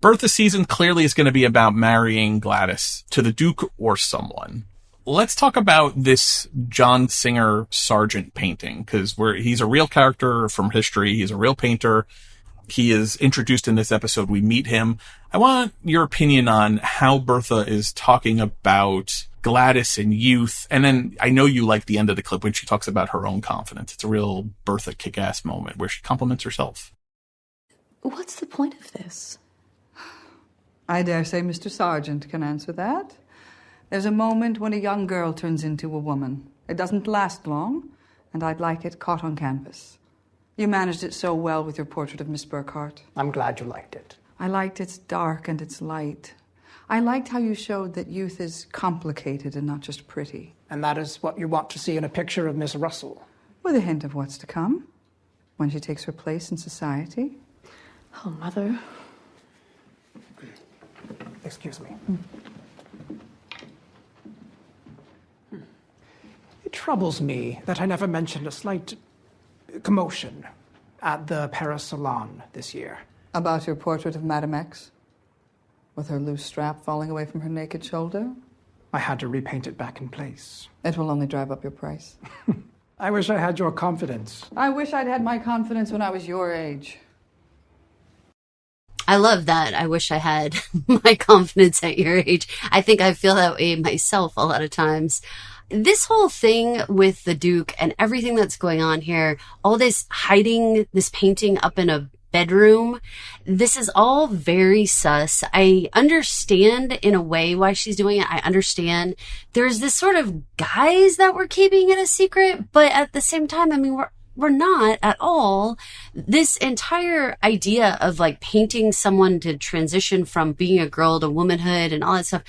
Bertha season clearly is going to be about marrying Gladys to the Duke or someone. Let's talk about this John Singer Sargent painting, because he's a real character from history. He's a real painter. He is introduced in this episode. We meet him. I want your opinion on how Bertha is talking about Gladys and youth. And then I know you like the end of the clip when she talks about her own confidence. It's a real Bertha kick-ass moment where she compliments herself. What's the point of this? I dare say Mr. Sargent can answer that. There's a moment when a young girl turns into a woman. It doesn't last long, and I'd like it caught on canvas. You managed it so well with your portrait of Miss Burkhardt. I'm glad you liked it. I liked its dark and its light. I liked how you showed that youth is complicated and not just pretty. And that is what you want to see in a picture of Miss Russell. With a hint of what's to come, when she takes her place in society. Oh, Mother. Excuse me. It troubles me that I never mentioned a slight commotion at the Paris Salon this year. About your portrait of Madame X? With her loose strap falling away from her naked shoulder? I had to repaint it back in place. It will only drive up your price. I wish I had your confidence. I wish I'd had my confidence when I was your age. I love that. I wish I had my confidence at your age. I think I feel that way myself a lot of times. This whole thing with the Duke and everything that's going on here, all this hiding this painting up in a bedroom, this is all very sus. I understand in a way why she's doing it. I understand there's this sort of guise that we're keeping it a secret, but at the same time, I mean, we're not at all. This entire idea of like painting someone to transition from being a girl to womanhood and all that stuff,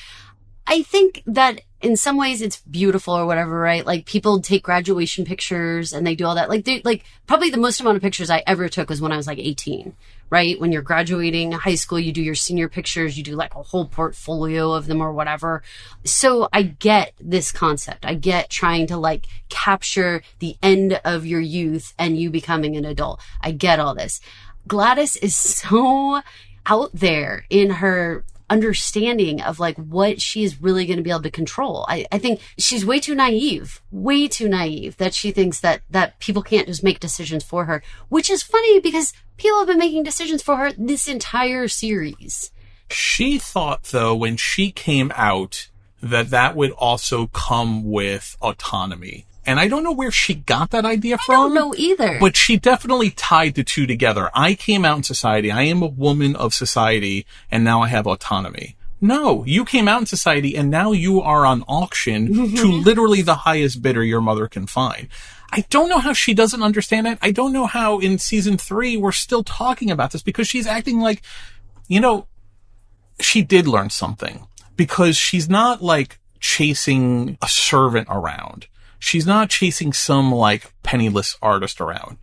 I think that in some ways it's beautiful or whatever, right? Like people take graduation pictures and they do all that. Like probably the most amount of pictures I ever took was when I was like 18, right? When you're graduating high school, you do your senior pictures, you do like a whole portfolio of them or whatever. So I get this concept. I get trying to like capture the end of your youth and you becoming an adult. I get all this. Gladys is so out there in her understanding of like what she's really going to be able to control. I think she's way too naive that she thinks that people can't just make decisions for her, which is funny because people have been making decisions for her this entire series. She thought, though, when she came out, that would also come with autonomy. And I don't know where she got that idea from. I don't know either. But she definitely tied the two together. I came out in society. I am a woman of society, and now I have autonomy. No, you came out in society, and now you are on auction to literally the highest bidder your mother can find. I don't know how she doesn't understand it. I don't know how in season 3 we're still talking about this, because she's acting like, she did learn something. Because she's not like chasing a servant around. She's not chasing some, like, penniless artist around.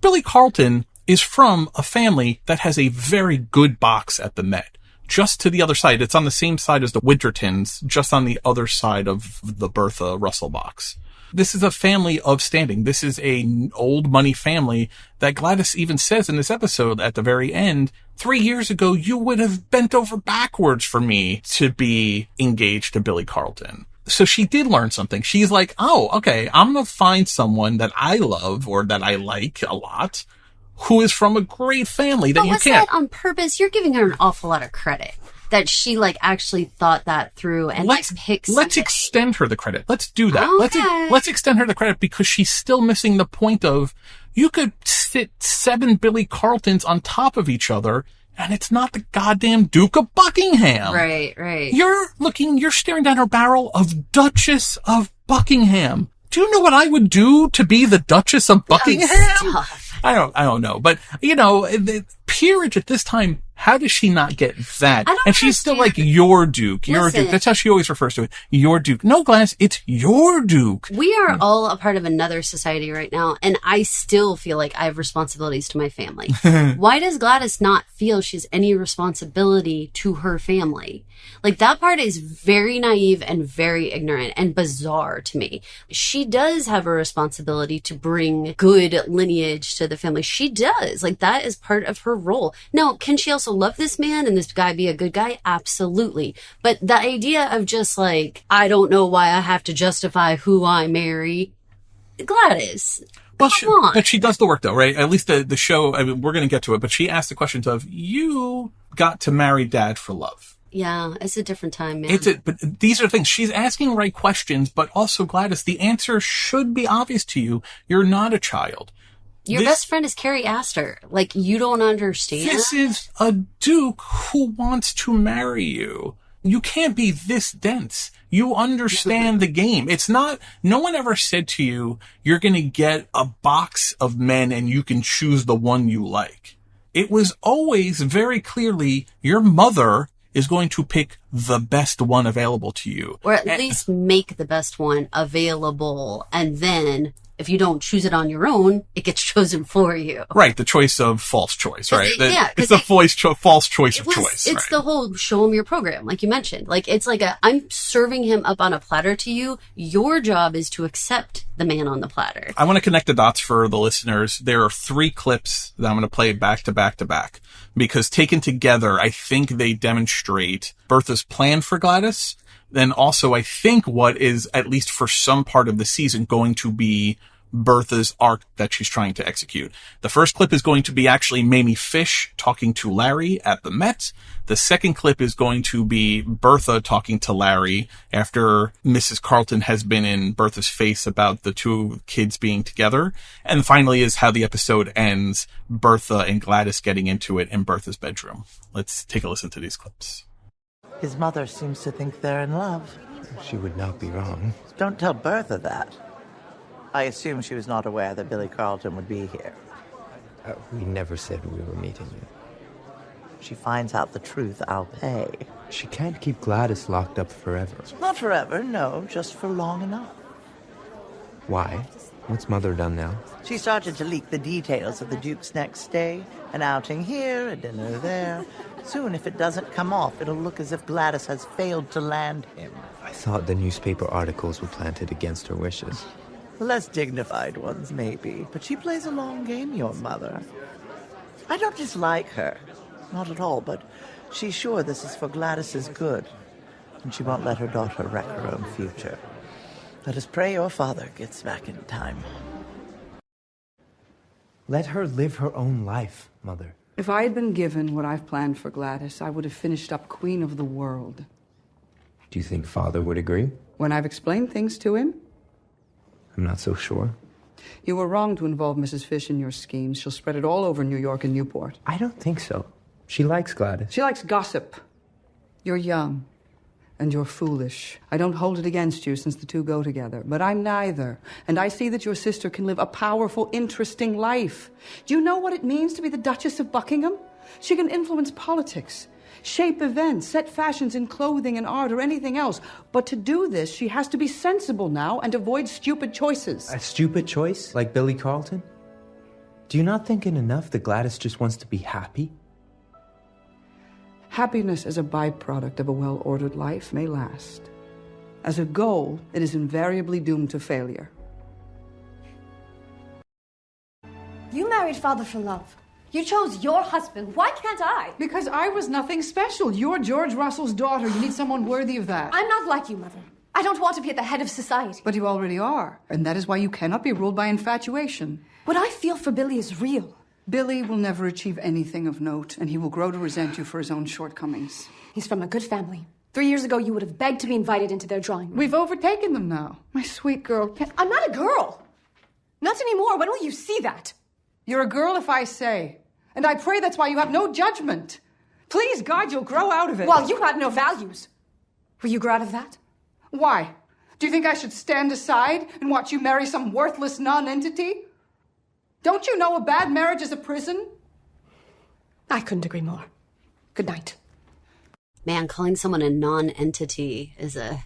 Billy Carlton is from a family that has a very good box at the Met. Just to the other side. It's on the same side as the Wintertons, just on the other side of the Bertha Russell box. This is a family of standing. This is a old money family that Gladys even says in this episode at the very end, 3 years ago, you would have bent over backwards for me to be engaged to Billy Carlton. So she did learn something. She's like, oh, okay, I'm going to find someone that I love or that I like a lot who is from a great family that you can't. But was that on purpose? You're giving her an awful lot of credit that she like actually thought that through and let's extend her the credit. Let's do that. Okay. Let's extend her the credit because she's still missing the point of you could sit 7 Billy Carltons on top of each other and it's not the goddamn Duke of Buckingham. Right. You're staring down her barrel of Duchess of Buckingham. Do you know what I would do to be the Duchess of Buckingham? I don't know. But, the peerage at this time How does she not get that? I don't And she's still like, your Duke, your Listen. Duke. That's how she always refers to it. Your Duke. No, Gladys, it's your Duke. We are all a part of another society right now, and I still feel like I have responsibilities to my family. Why does Gladys not feel she's any responsibility to her family? Like, that part is very naive and very ignorant and bizarre to me. She does have a responsibility to bring good lineage to the family. She does. Like, that is part of her role. Now, can she also love this man and this guy be a good guy? Absolutely. But the idea of just like, I don't know why I have to justify who I marry. Gladys. Well, Come on. but she does the work, though, right? At least the show, I mean, we're going to get to it, but she asked the questions of, you got to marry Dad for love. Yeah, it's a different time, man. But these are things. She's asking right questions, but also, Gladys, the answer should be obvious to you. You're not a child. Your best friend is Carrie Astor. Like, you don't understand? This is a duke who wants to marry you. You can't be this dense. You understand the game. It's not, no one ever said to you, you're going to get a box of men and you can choose the one you like. It was always very clearly your mother is going to pick the best one available to you. Or at least make the best one available. And then, if you don't choose it on your own, it gets chosen for you. Right, the choice of false choice, right? Yeah. It's the false choice of choice. It's the whole show him your program, like you mentioned. Like, it's like I'm serving him up on a platter to you. Your job is to accept the man on the platter. I want to connect the dots for the listeners. There are 3 clips that I'm going to play back to back to back. Because taken together, I think they demonstrate Bertha's plan for Gladys. Then also, I think what is, at least for some part of the season, going to be Bertha's arc that she's trying to execute. The first clip is going to be actually Mamie Fish talking to Larry at the Met. The second clip is going to be Bertha talking to Larry after Mrs. Carlton has been in Bertha's face about the 2 kids being together. And finally is how the episode ends, Bertha and Gladys getting into it in Bertha's bedroom. Let's take a listen to these clips. His mother seems to think they're in love. She would not be wrong. Don't tell Bertha that. I assume she was not aware that Billy Carlton would be here. We never said we were meeting you. She finds out the truth, I'll pay. She can't keep Gladys locked up forever. Not forever, no, just for long enough. Why? What's Mother done now? She started to leak the details of the Duke's next stay. An outing here, a dinner there. Soon, if it doesn't come off, it'll look as if Gladys has failed to land him. I thought the newspaper articles were planted against her wishes. Less dignified ones, maybe, but she plays a long game, your mother. I don't dislike her, not at all, but she's sure this is for Gladys's good, and she won't let her daughter wreck her own future. Let us pray your father gets back in time. Let her live her own life, Mother. If I had been given what I've planned for Gladys, I would have finished up Queen of the World. Do you think Father would agree? When I've explained things to him? I'm not so sure. You were wrong to involve Mrs. Fish in your schemes. She'll spread it all over New York and Newport. I don't think so. She likes Gladys. She likes gossip. You're young. And you're foolish. I don't hold it against you since the 2 go together. But I'm neither. And I see that your sister can live a powerful, interesting life. Do you know what it means to be the Duchess of Buckingham? She can influence politics, shape events, set fashions in clothing and art or anything else. But to do this, she has to be sensible now and avoid stupid choices. A stupid choice? Like Billy Carlton? Do you not think it enough that Gladys just wants to be happy? Happiness as a byproduct of a well-ordered life may last. As a goal, it is invariably doomed to failure. You married Father for love. You chose your husband. Why can't I? Because I was nothing special. You're George Russell's daughter. You need someone worthy of that. I'm not like you, Mother. I don't want to be at the head of society. But you already are. And that is why you cannot be ruled by infatuation. What I feel for Billy is real. Billy will never achieve anything of note, and he will grow to resent you for his own shortcomings. He's from a good family. 3 years ago, you would have begged to be invited into their drawing room. We've overtaken them now. My sweet girl. I'm not a girl. Not anymore. When will you see that? You're a girl if I say. And I pray that's why you have no judgment. Please, God, you'll grow out of it. Well, you had no values. Will you grow out of that? Why? Do you think I should stand aside and watch you marry some worthless non-entity? Don't you know a bad marriage is a prison? I couldn't agree more. Good night. Man, calling someone a non-entity is a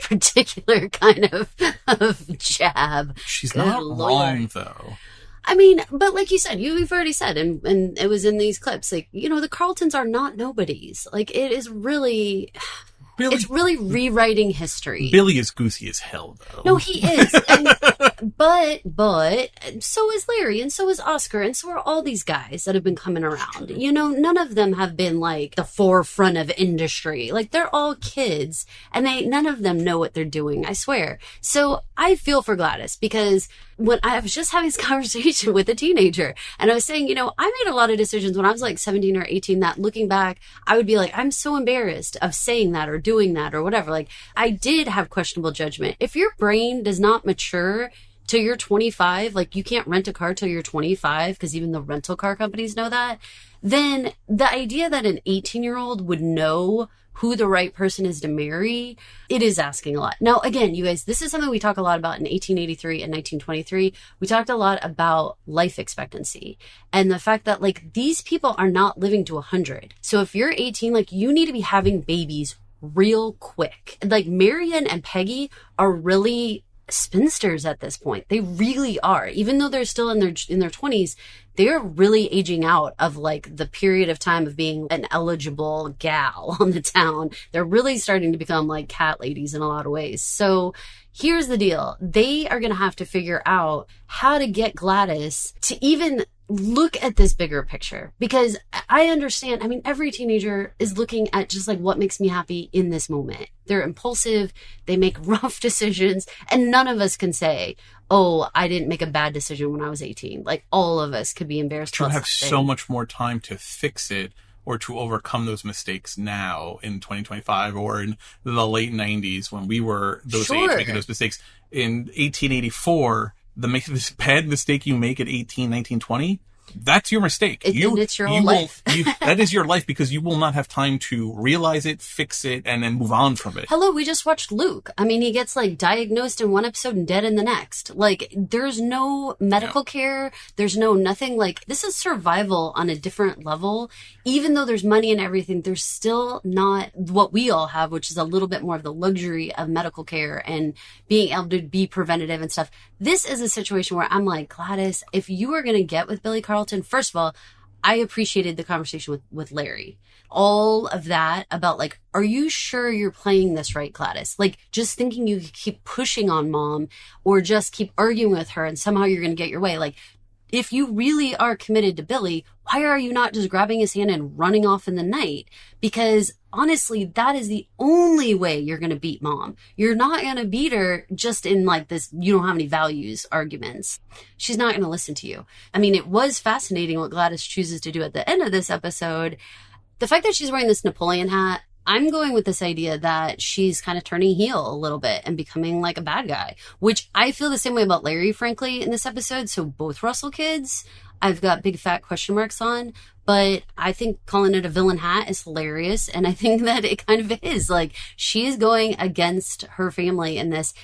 particular kind of jab. She's Good not Lord. wrong, though. I mean, but like you said, you've already said, and it was in these clips, like, you know, the Carltons are not nobodies. Like, it is really... It's really rewriting history. Billy is goosey as hell, though. No, he is. And, but so is Larry, and so is Oscar, and so are all these guys that have been coming around. You know, none of them have been like the forefront of industry. Like, they're all kids, and none of them know what they're doing, I swear. So I feel for Gladys, because when I was just having this conversation with a teenager, and I was saying, you know, I made a lot of decisions when I was like 17 or 18 that looking back, I would be like, I'm so embarrassed of saying that or doing that or whatever. Like, I did have questionable judgment. If your brain does not mature till you're 25, like you can't rent a car till you're 25, because even the rental car companies know that, then the idea that an 18-year-old would know who the right person is to marry, it is asking a lot. Now, again, you guys, this is something we talk a lot about in 1883 and 1923. We talked a lot about life expectancy and the fact that, like, these people are not living to 100. So if you're 18, like, you need to be having babies real quick. Like, Marion and Peggy are really spinsters at this point. They really are. Even though they're still in their 20s, they're really aging out of like the period of time of being an eligible gal on the town. They're really starting to become like cat ladies in a lot of ways. So here's the deal. They are going to have to figure out how to get Gladys to even look at this bigger picture, because I understand. I mean, every teenager is looking at just like what makes me happy in this moment. They're impulsive. They make rough decisions, and none of us can say, oh, I didn't make a bad decision when I was 18. Like, all of us could be embarrassed. To have so much more time to fix it or to overcome those mistakes now in 2025 or in the late 90s when we were those age making those mistakes. In 1884, the bad mistake you make at 18, 19, 20, that's your mistake. It's your whole life. That is your life, because you will not have time to realize it, fix it, and then move on from it. Hello, we just watched Luke. I mean, he gets like diagnosed in one episode and dead in the next. Like, there's no medical care. There's no nothing. Like, this is survival on a different level. Even though there's money and everything, there's still not what we all have, which is a little bit more of the luxury of medical care and being able to be preventative and stuff. This is a situation where I'm like, Gladys, if you are going to get with Billy Carlton, first of all, I appreciated the conversation with Larry. All of that about like, are you sure you're playing this right, Gladys? Like, just thinking you could keep pushing on mom or just keep arguing with her and somehow you're going to get your way. Like, if you really are committed to Billy, why are you not just grabbing his hand and running off in the night? Because honestly, that is the only way you're going to beat mom. You're not going to beat her just in like this, you don't have any values arguments. She's not going to listen to you. I mean, it was fascinating what Gladys chooses to do at the end of this episode. The fact that she's wearing this Napoleon hat, I'm going with this idea that she's kind of turning heel a little bit and becoming like a bad guy, which I feel the same way about Larry, frankly, in this episode. So both Russell kids, I've got big fat question marks on, but I think calling it a villain hat is hilarious. And I think that it kind of is. Like, she is going against her family in this.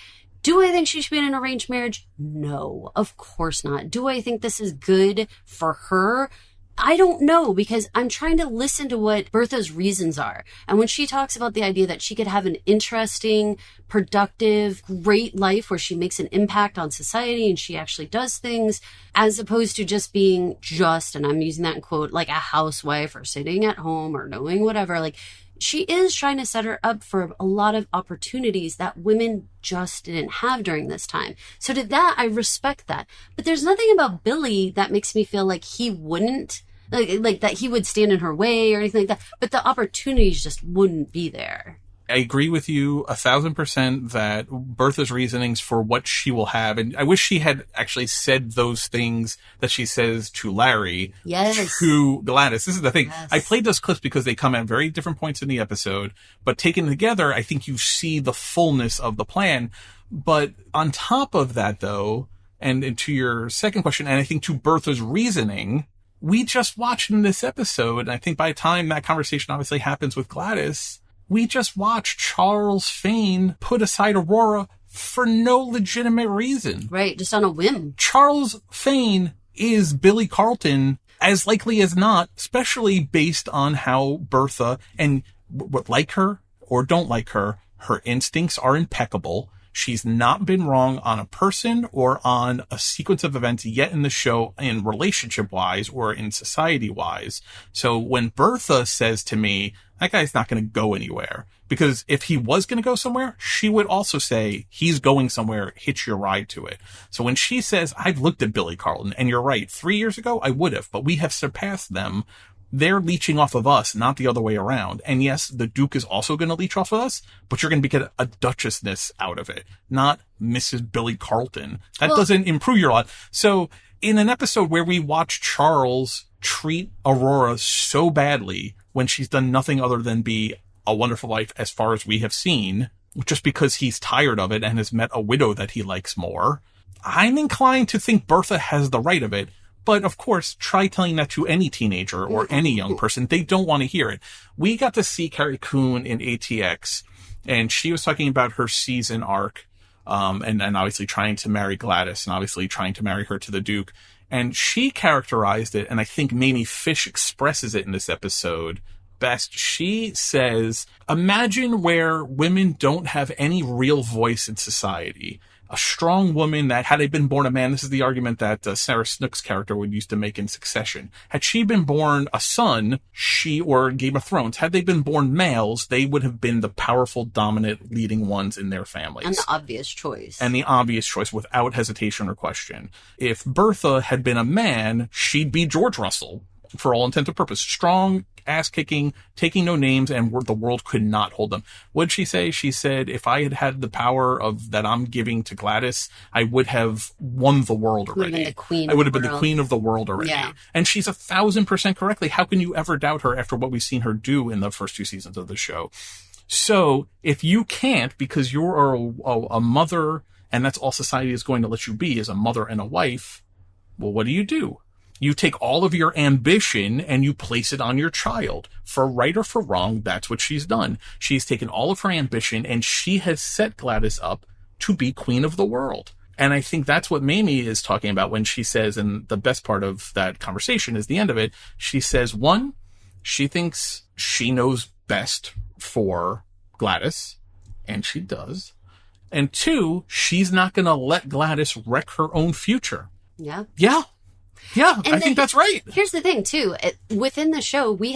Do I think she should be in an arranged marriage? No, of course not. Do I think this is good for her? I don't know, because I'm trying to listen to what Bertha's reasons are. And when she talks about the idea that she could have an interesting, productive, great life where she makes an impact on society and she actually does things, as opposed to just being and I'm using that in quote, like a housewife or sitting at home or knowing whatever, like, she is trying to set her up for a lot of opportunities that women just didn't have during this time. So to that, I respect that. But there's nothing about Billy that makes me feel like he wouldn't, like that he would stand in her way or anything like that. But the opportunities just wouldn't be there. I agree with you 1,000% that Bertha's reasonings for what she will have, and I wish she had actually said those things that she says to Larry, to Gladys. This is the thing. Yes. I played those clips because they come at very different points in the episode, but taken together, I think you see the fullness of the plan. But on top of that, though, and to your second question, and I think to Bertha's reasoning, we just watched in this episode, and I think by the time that conversation obviously happens with Gladys, we just watched Charles Fane put aside Aurora for no legitimate reason. Right, just on a whim. Charles Fane is Billy Carlton As likely as not, especially based on how Bertha, and like her or don't like her instincts are impeccable. She's not been wrong on a person or on a sequence of events yet in the show, in relationship-wise or in society-wise. So when Bertha says to me, that guy's not going to go anywhere, because if he was going to go somewhere, she would also say, he's going somewhere, hitch your ride to it. So when she says, I've looked at Billy Carlton, and you're right, 3 years ago, I would have, but we have surpassed them. They're leeching off of us, not the other way around. And yes, the Duke is also going to leech off of us, but you're going to get a duchessness out of it, not Mrs. Billy Carlton. That doesn't improve your lot. So in an episode where we watch Charles treat Aurora so badly when she's done nothing other than be a wonderful wife as far as we have seen, just because he's tired of it and has met a widow that he likes more, I'm inclined to think Bertha has the right of it. But of course, try telling that to any teenager or any young person. They don't want to hear it. We got to see Carrie Coon in ATX, and she was talking about her season arc, and obviously trying to marry Gladys and obviously trying to marry her to the Duke. And she characterized it, and I think Mamie Fish expresses it in this episode best. She says, imagine where women don't have any real voice in society. A strong woman that, had they been born a man, this is the argument that Sarah Snook's character would used to make in Succession. Had she been born a son, or Game of Thrones, had they been born males, they would have been the powerful, dominant, leading ones in their families. And the obvious choice. And the obvious choice, without hesitation or question. If Bertha had been a man, she'd be George Russell, for all intent and purpose. Strong, ass-kicking, taking no names, and the world could not hold them. What'd she say? She said, if I had had the power that I'm giving to Gladys, I would have won the world already. I would have been the queen of the world already. Yeah. And she's 1,000% correctly. How can you ever doubt her after what we've seen her do in the first 2 seasons of the show? So if you can't, because you're a mother, and that's all society is going to let you be, is a mother and a wife, well, what do? You take all of your ambition and you place it on your child. For right or for wrong, that's what she's done. She's taken all of her ambition and she has set Gladys up to be queen of the world. And I think that's what Mamie is talking about when she says, and the best part of that conversation is the end of it, she says, 1, she thinks she knows best for Gladys, and she does. And 2, she's not going to let Gladys wreck her own future. Yeah. Yeah. Yeah, I think that's right. Here's the thing, too. Within the show, we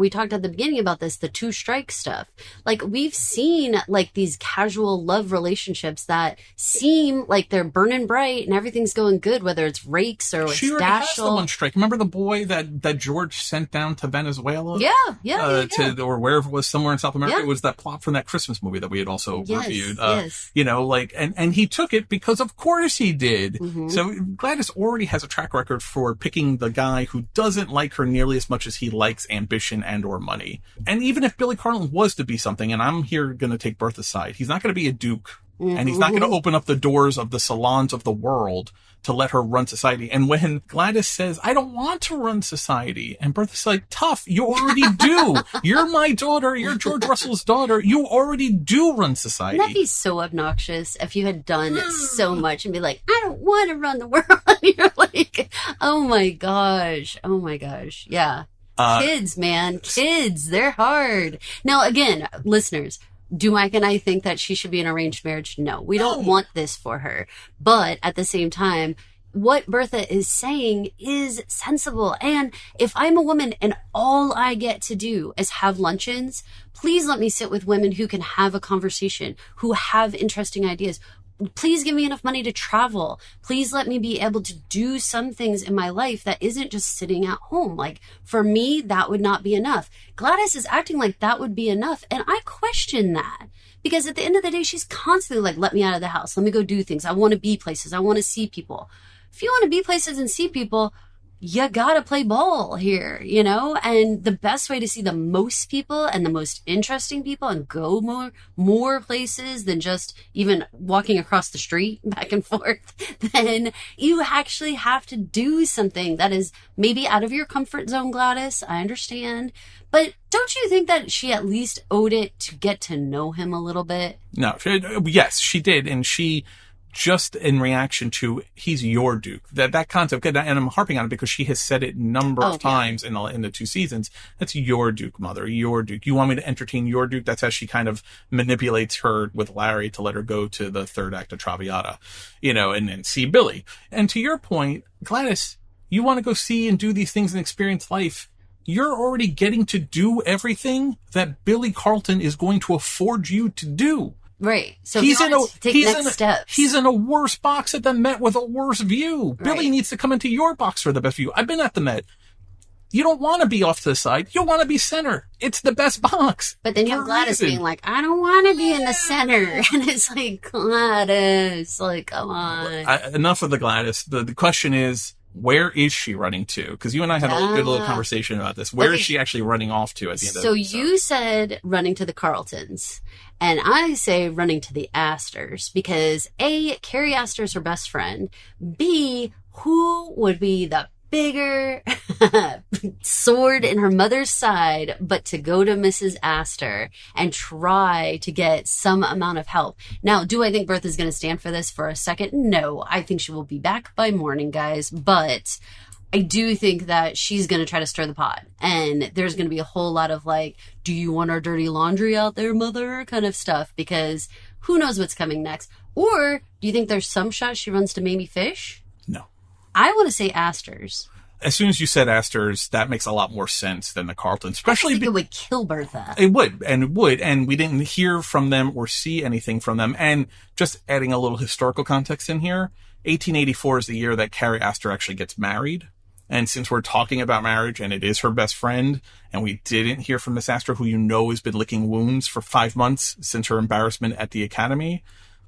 talked at the beginning about this, the 2 strike stuff. Like, we've seen, like, these casual love relationships that seem like they're burning bright and everything's going good, whether it's Rakes or it's She already has the 1 strike. Remember the boy that George sent down to Venezuela? Yeah. Or wherever it was, somewhere in South America? Yeah. It was that plot from that Christmas movie that we had also reviewed. Yes. You know, like, and he took it because of course he did. Mm-hmm. So Gladys already has a track record for picking the guy who doesn't like her nearly as much as he likes ambition and or money. And even if Billy Carlton was to be something, and I'm here going to take Bertha's side, he's not going to be a duke. Mm-hmm. And he's not going to open up the doors of the salons of the world to let her run society. And when Gladys says, I don't want to run society, and Bertha's like, tough, you already do. You're my daughter. You're George Russell's daughter. You already do run society. That'd be so obnoxious if you had done so much and be like, I don't want to run the world. You're like, oh my gosh. Yeah. Kids, man. Kids, they're hard. Now, again, listeners, do Mike and I think that she should be in an arranged marriage? No, we don't want this for her. But at the same time, what Bertha is saying is sensible. And if I'm a woman and all I get to do is have luncheons, please let me sit with women who can have a conversation, who have interesting ideas. Please give me enough money to travel. Please let me be able to do some things in my life that isn't just sitting at home. Like, for me, that would not be enough. Gladys is acting like that would be enough. And I question that. Because at the end of the day, she's constantly like, let me out of the house. Let me go do things. I want to be places. I want to see people. If you want to be places and see people, you gotta play ball here, you know? And the best way to see the most people and the most interesting people and go more places than just even walking across the street back and forth, then you actually have to do something that is maybe out of your comfort zone, Gladys. I understand. But don't you think that she at least owed it to get to know him a little bit? No. Yes, she did. And she just in reaction to he's your Duke. That concept, and I'm harping on it because she has said it a number of times in the 2 seasons. That's your Duke, Mother, your Duke. You want me to entertain your Duke? That's how she kind of manipulates her with Larry to let her go to the 3rd act of Traviata, and then see Billy. And to your point, Gladys, you want to go see and do these things and experience life. You're already getting to do everything that Billy Carlton is going to afford you to do. Right. So he's in a worse box at the Met with a worse view. Right. Billy needs to come into your box for the best view. I've been at the Met. You don't want to be off to the side. You want to be center. It's the best box. But then you have Gladys being like, I don't want to be in the center. And it's like, Gladys, like, come on. Enough of the Gladys. The question is, where is she running to? Because you and I had a good little conversation about this. Where is she actually running off to at the end of the episode? So you said running to the Carltons. And I say running to the Astors. Because A, Carrie Astor's her best friend. B, who would be the bigger sword in her mother's side, but to go to Mrs. Astor and try to get some amount of help. Now, do I think Bertha's going to stand for this for a second? No, I think she will be back by morning, guys, but I do think that she's going to try to stir the pot, and there's going to be a whole lot of like, do you want our dirty laundry out there, Mother, kind of stuff, because who knows what's coming next. Or do you think there's some shot she runs to Mamie Fish? No. I want to say Astors. As soon as you said Astors, that makes a lot more sense than the Carltons. Especially I think it would kill Bertha. It would. And we didn't hear from them or see anything from them. And just adding a little historical context in here, 1884 is the year that Carrie Astor actually gets married. And since we're talking about marriage and it is her best friend, and we didn't hear from Miss Astor, who has been licking wounds for 5 months since her embarrassment at the academy,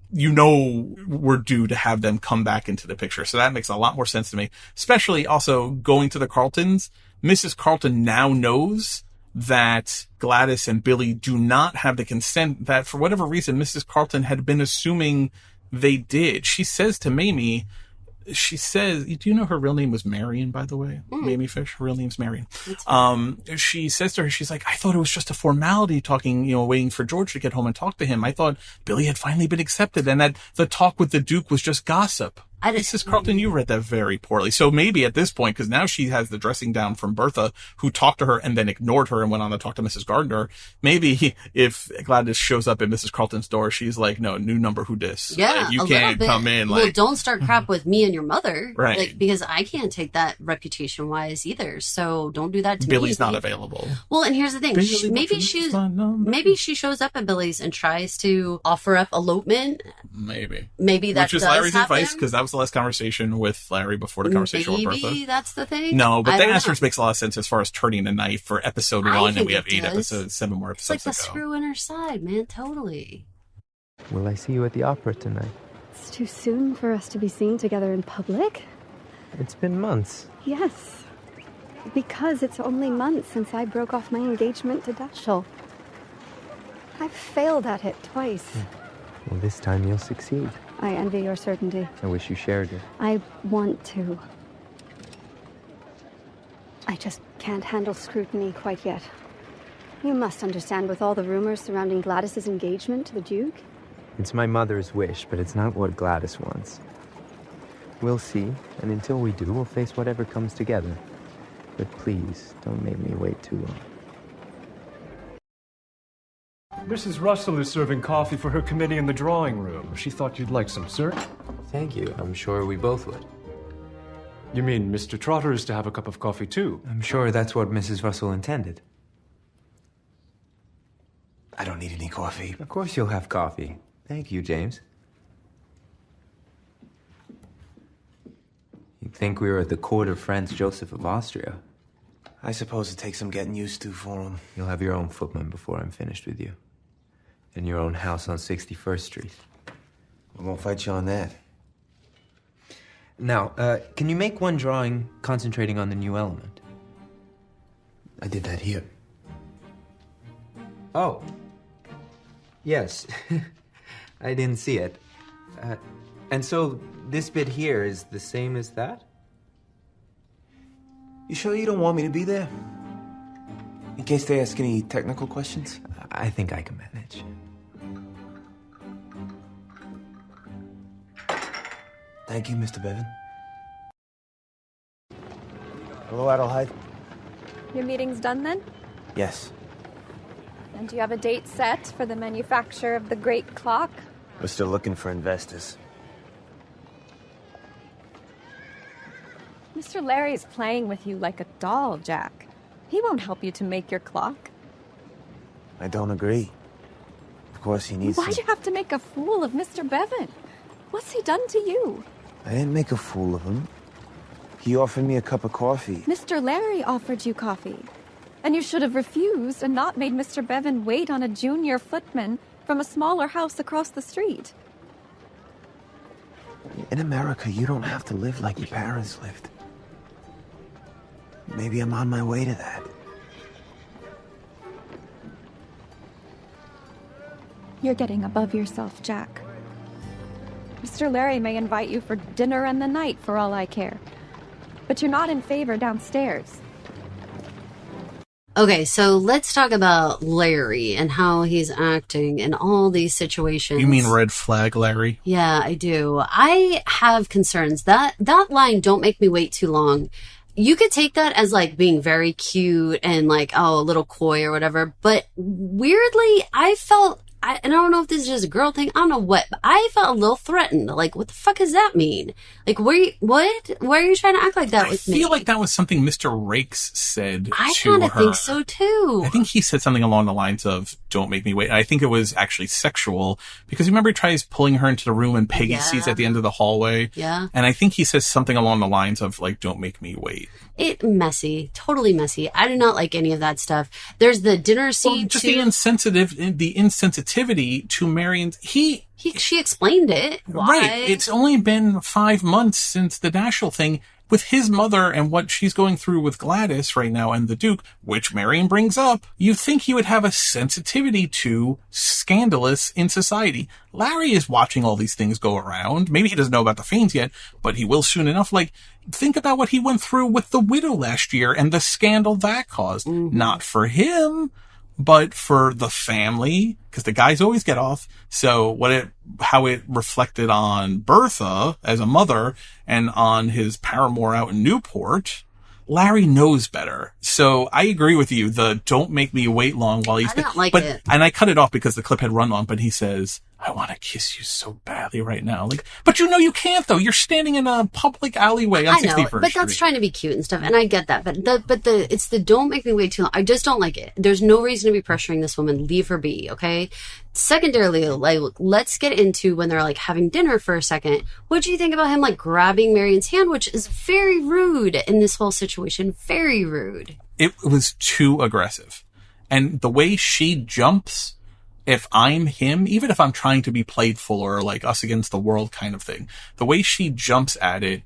we're due to have them come back into the picture. So that makes a lot more sense to me, especially also going to the Carltons. Mrs. Carlton now knows that Gladys and Billy do not have the consent that for whatever reason Mrs. Carlton had been assuming they did. She says to Mamie, do you know her real name was Marion, by the way? Mamie Fish, her real name's Marion. She says to her, she's like, I thought it was just a formality talking, waiting for George to get home and talk to him. I thought Billy had finally been accepted and that the talk with the Duke was just gossip. Mrs. Carlton, you read that very poorly. So maybe at this point, because now she has the dressing down from Bertha, who talked to her and then ignored her and went on to talk to Mrs. Gardner. Maybe if Gladys shows up at Mrs. Carlton's door, she's like, no, new number, who dis? Yeah, like, you can't come in. Well, don't start crap with me and your mother. Right. Like, because I can't take that reputation-wise either. So don't do that to Billy's not available. Well, and here's the thing. Maybe she shows up at Billy's and tries to offer up elopement. Maybe that Which is does Larry's happen. advice, because that was the last conversation with Larry before the conversation with Bertha. Maybe that's the thing. No, but the Astors makes a lot of sense as far as turning a knife for episode 1, and we have 8 episodes, 7 more episodes It's like to the go. screw in her side, man. Totally. Will I see you at the opera tonight? It's too soon for us to be seen together in public. It's been months. Yes, because it's only months since I broke off my engagement to Dashiell. I've failed at it twice. Well, this time you'll succeed. I envy your certainty. I wish you shared it. I want to. I just can't handle scrutiny quite yet. You must understand with all the rumors surrounding Gladys's engagement to the Duke. It's my mother's wish, but it's not what Gladys wants. We'll see, and until we do, we'll face whatever comes together. But please, don't make me wait too long. Mrs. Russell is serving coffee for her committee in the drawing room. She thought you'd like some, sir. Thank you. I'm sure we both would. You mean Mr. Trotter is to have a cup of coffee, too? I'm sure that's what Mrs. Russell intended. I don't need any coffee. Of course you'll have coffee. Thank you, James. You'd think we were at the court of Franz Joseph of Austria. I suppose it takes some getting used to for him. You'll have your own footman before I'm finished with you. And your own house on 61st Street. I won't fight you on that. Now, can you make one drawing concentrating on the new element? I did that here. Oh. Yes. I didn't see it. And so this bit here is the same as that? You sure you don't want me to be there? In case they ask any technical questions? I think I can manage. Thank you, Mr. Bevan. Hello, Adelheid. Your meeting's done then? Yes. And do you have a date set for the manufacture of the great clock? We're still looking for investors. Mr. Larry's playing with you like a doll, Jack. He won't help you to make your clock. I don't agree. Of course he needs Why'd you have to make a fool of Mr. Bevan? What's he done to you? I didn't make a fool of him. He offered me a cup of coffee. Mr. Larry offered you coffee. And you should have refused and not made Mr. Bevan wait on a junior footman from a smaller house across the street. In America, you don't have to live like your parents lived. Maybe I'm on my way to that. You're getting above yourself, Jack. Mr. Larry may invite you for dinner and the night for all I care. But you're not in favor downstairs. Okay, so let's talk about Larry and how he's acting in all these situations. You mean red flag Larry? Yeah, I do. I have concerns. That line, "Don't make me wait too long," you could take that as like being very cute and like, oh, a little coy or whatever. But weirdly, I felt, and I don't know if this is just a girl thing, I don't know what, but I felt a little threatened. Like, what the fuck does that mean? Like, what? Why are you trying to act like that with me? I feel like that was something Mr. Rakes said I to kind of her. think so too. I think he said something along the lines of, "Don't make me wait." And I think it was actually sexual, because you remember he tries pulling her into the room and Peggy sees at the end of the hallway. Yeah. And I think he says something along the lines of like, "Don't make me wait." Messy, totally messy. I do not like any of that stuff. There's the dinner scene. Well, just the insensitivity to Marion's. She explained it. Why? Right. It's only been 5 months since the Dashel thing. With his mother and what she's going through with Gladys right now and the Duke, which Marion brings up, you think he would have a sensitivity to scandalous in society. Larry is watching all these things go around. Maybe he doesn't know about the Fiends yet, but he will soon enough. Like, think about what he went through with the widow last year and the scandal that caused. Mm-hmm. Not for him, but for the family, because the guys always get off. So how it reflected on Bertha as a mother and on his paramour out in Newport, Larry knows better. So I agree with you. The "don't make me wait long" while he's... I don't like it. And I cut it off because the clip had run long, but he says, "I want to kiss you so badly right now." Like, but you know you can't though. You're standing in a public alleyway on 61st Street. But that's trying to be cute and stuff, and I get that. But it's the "don't make me wait too long." I just don't like it. There's no reason to be pressuring this woman. Leave her be, okay? Secondarily, like, let's get into when they're like having dinner for a second. What do you think about him like grabbing Marion's hand, which is very rude in this whole situation? Very rude. It was too aggressive, and the way she jumps. If I'm him, even if I'm trying to be playful or like us against the world kind of thing, the way she jumps at it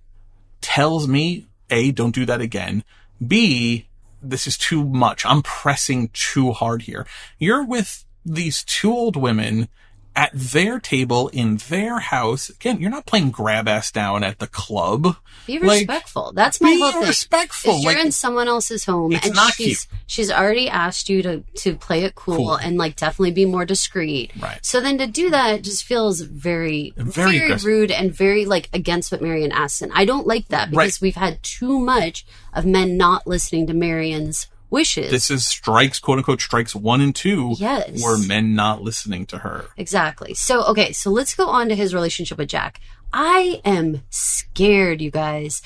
tells me, A, don't do that again. B, this is too much. I'm pressing too hard here. You're with these two old women at their table in their house. Again, you're not playing grab ass down at the club. Be respectful. That's my whole thing. Be respectful. You're in someone else's home, and she's already asked you to play it cool and like definitely be more discreet. Right. So then to do that just feels very rude and very like against what Marion asks. And I don't like that because we've had too much of men not listening to Marion's wishes. This is quote unquote strikes 1 and 2. Yes. Were men not listening to her. Exactly. So, okay. So let's go on to his relationship with Jack. I am scared, you guys.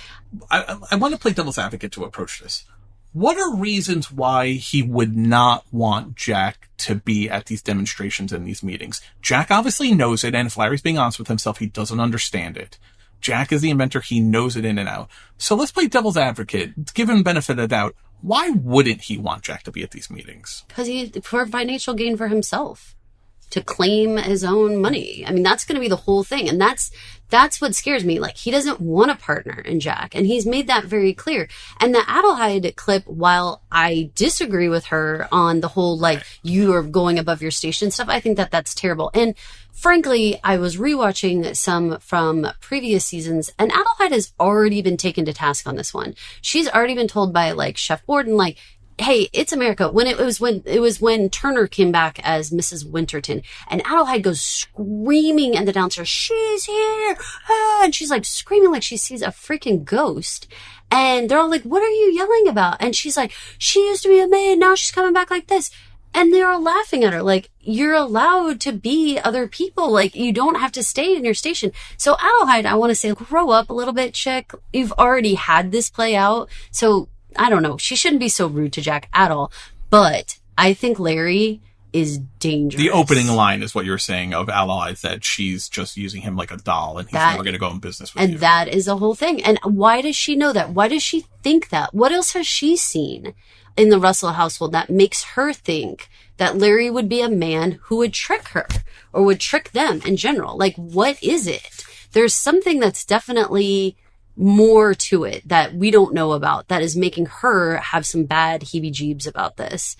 I want to play devil's advocate to approach this. What are reasons why he would not want Jack to be at these demonstrations and these meetings? Jack obviously knows it, and if Larry's being honest with himself, he doesn't understand it. Jack is the inventor. He knows it in and out. So let's play devil's advocate. Give him benefit of the doubt. Why wouldn't he want Jack to be at these meetings? Because for financial gain for himself. To claim his own money. I mean, that's going to be the whole thing. And that's what scares me. Like, he doesn't want a partner in Jack. And he's made that very clear. And the Adelheid clip, while I disagree with her on the whole, like, you are going above your station stuff, I think that that's terrible. And frankly, I was rewatching some from previous seasons, and Adelheid has already been taken to task on this one. She's already been told by, like, Chef Borden, like, hey, it's America. When it was when Turner came back as Mrs. Winterton, and Adelheid goes screaming in the downstairs, she's here, and she's like screaming like she sees a freaking ghost. And they're all like, what are you yelling about? And she's like, she used to be a maid, now she's coming back like this. And they're all laughing at her. Like, you're allowed to be other people. Like, you don't have to stay in your station. So Adelheid, I want to say, grow up a little bit, chick. You've already had this play out. So I don't know. She shouldn't be so rude to Jack at all. But I think Larry is dangerous. The opening line is what you're saying of Adelheid, that she's just using him like a doll and he's never going to go in business with you. And that is the whole thing. And why does she know that? Why does she think that? What else has she seen in the Russell household that makes her think that Larry would be a man who would trick her or would trick them in general? Like, what is it? There's something that's definitely more to it that we don't know about that is making her have some bad heebie-jeebs about this.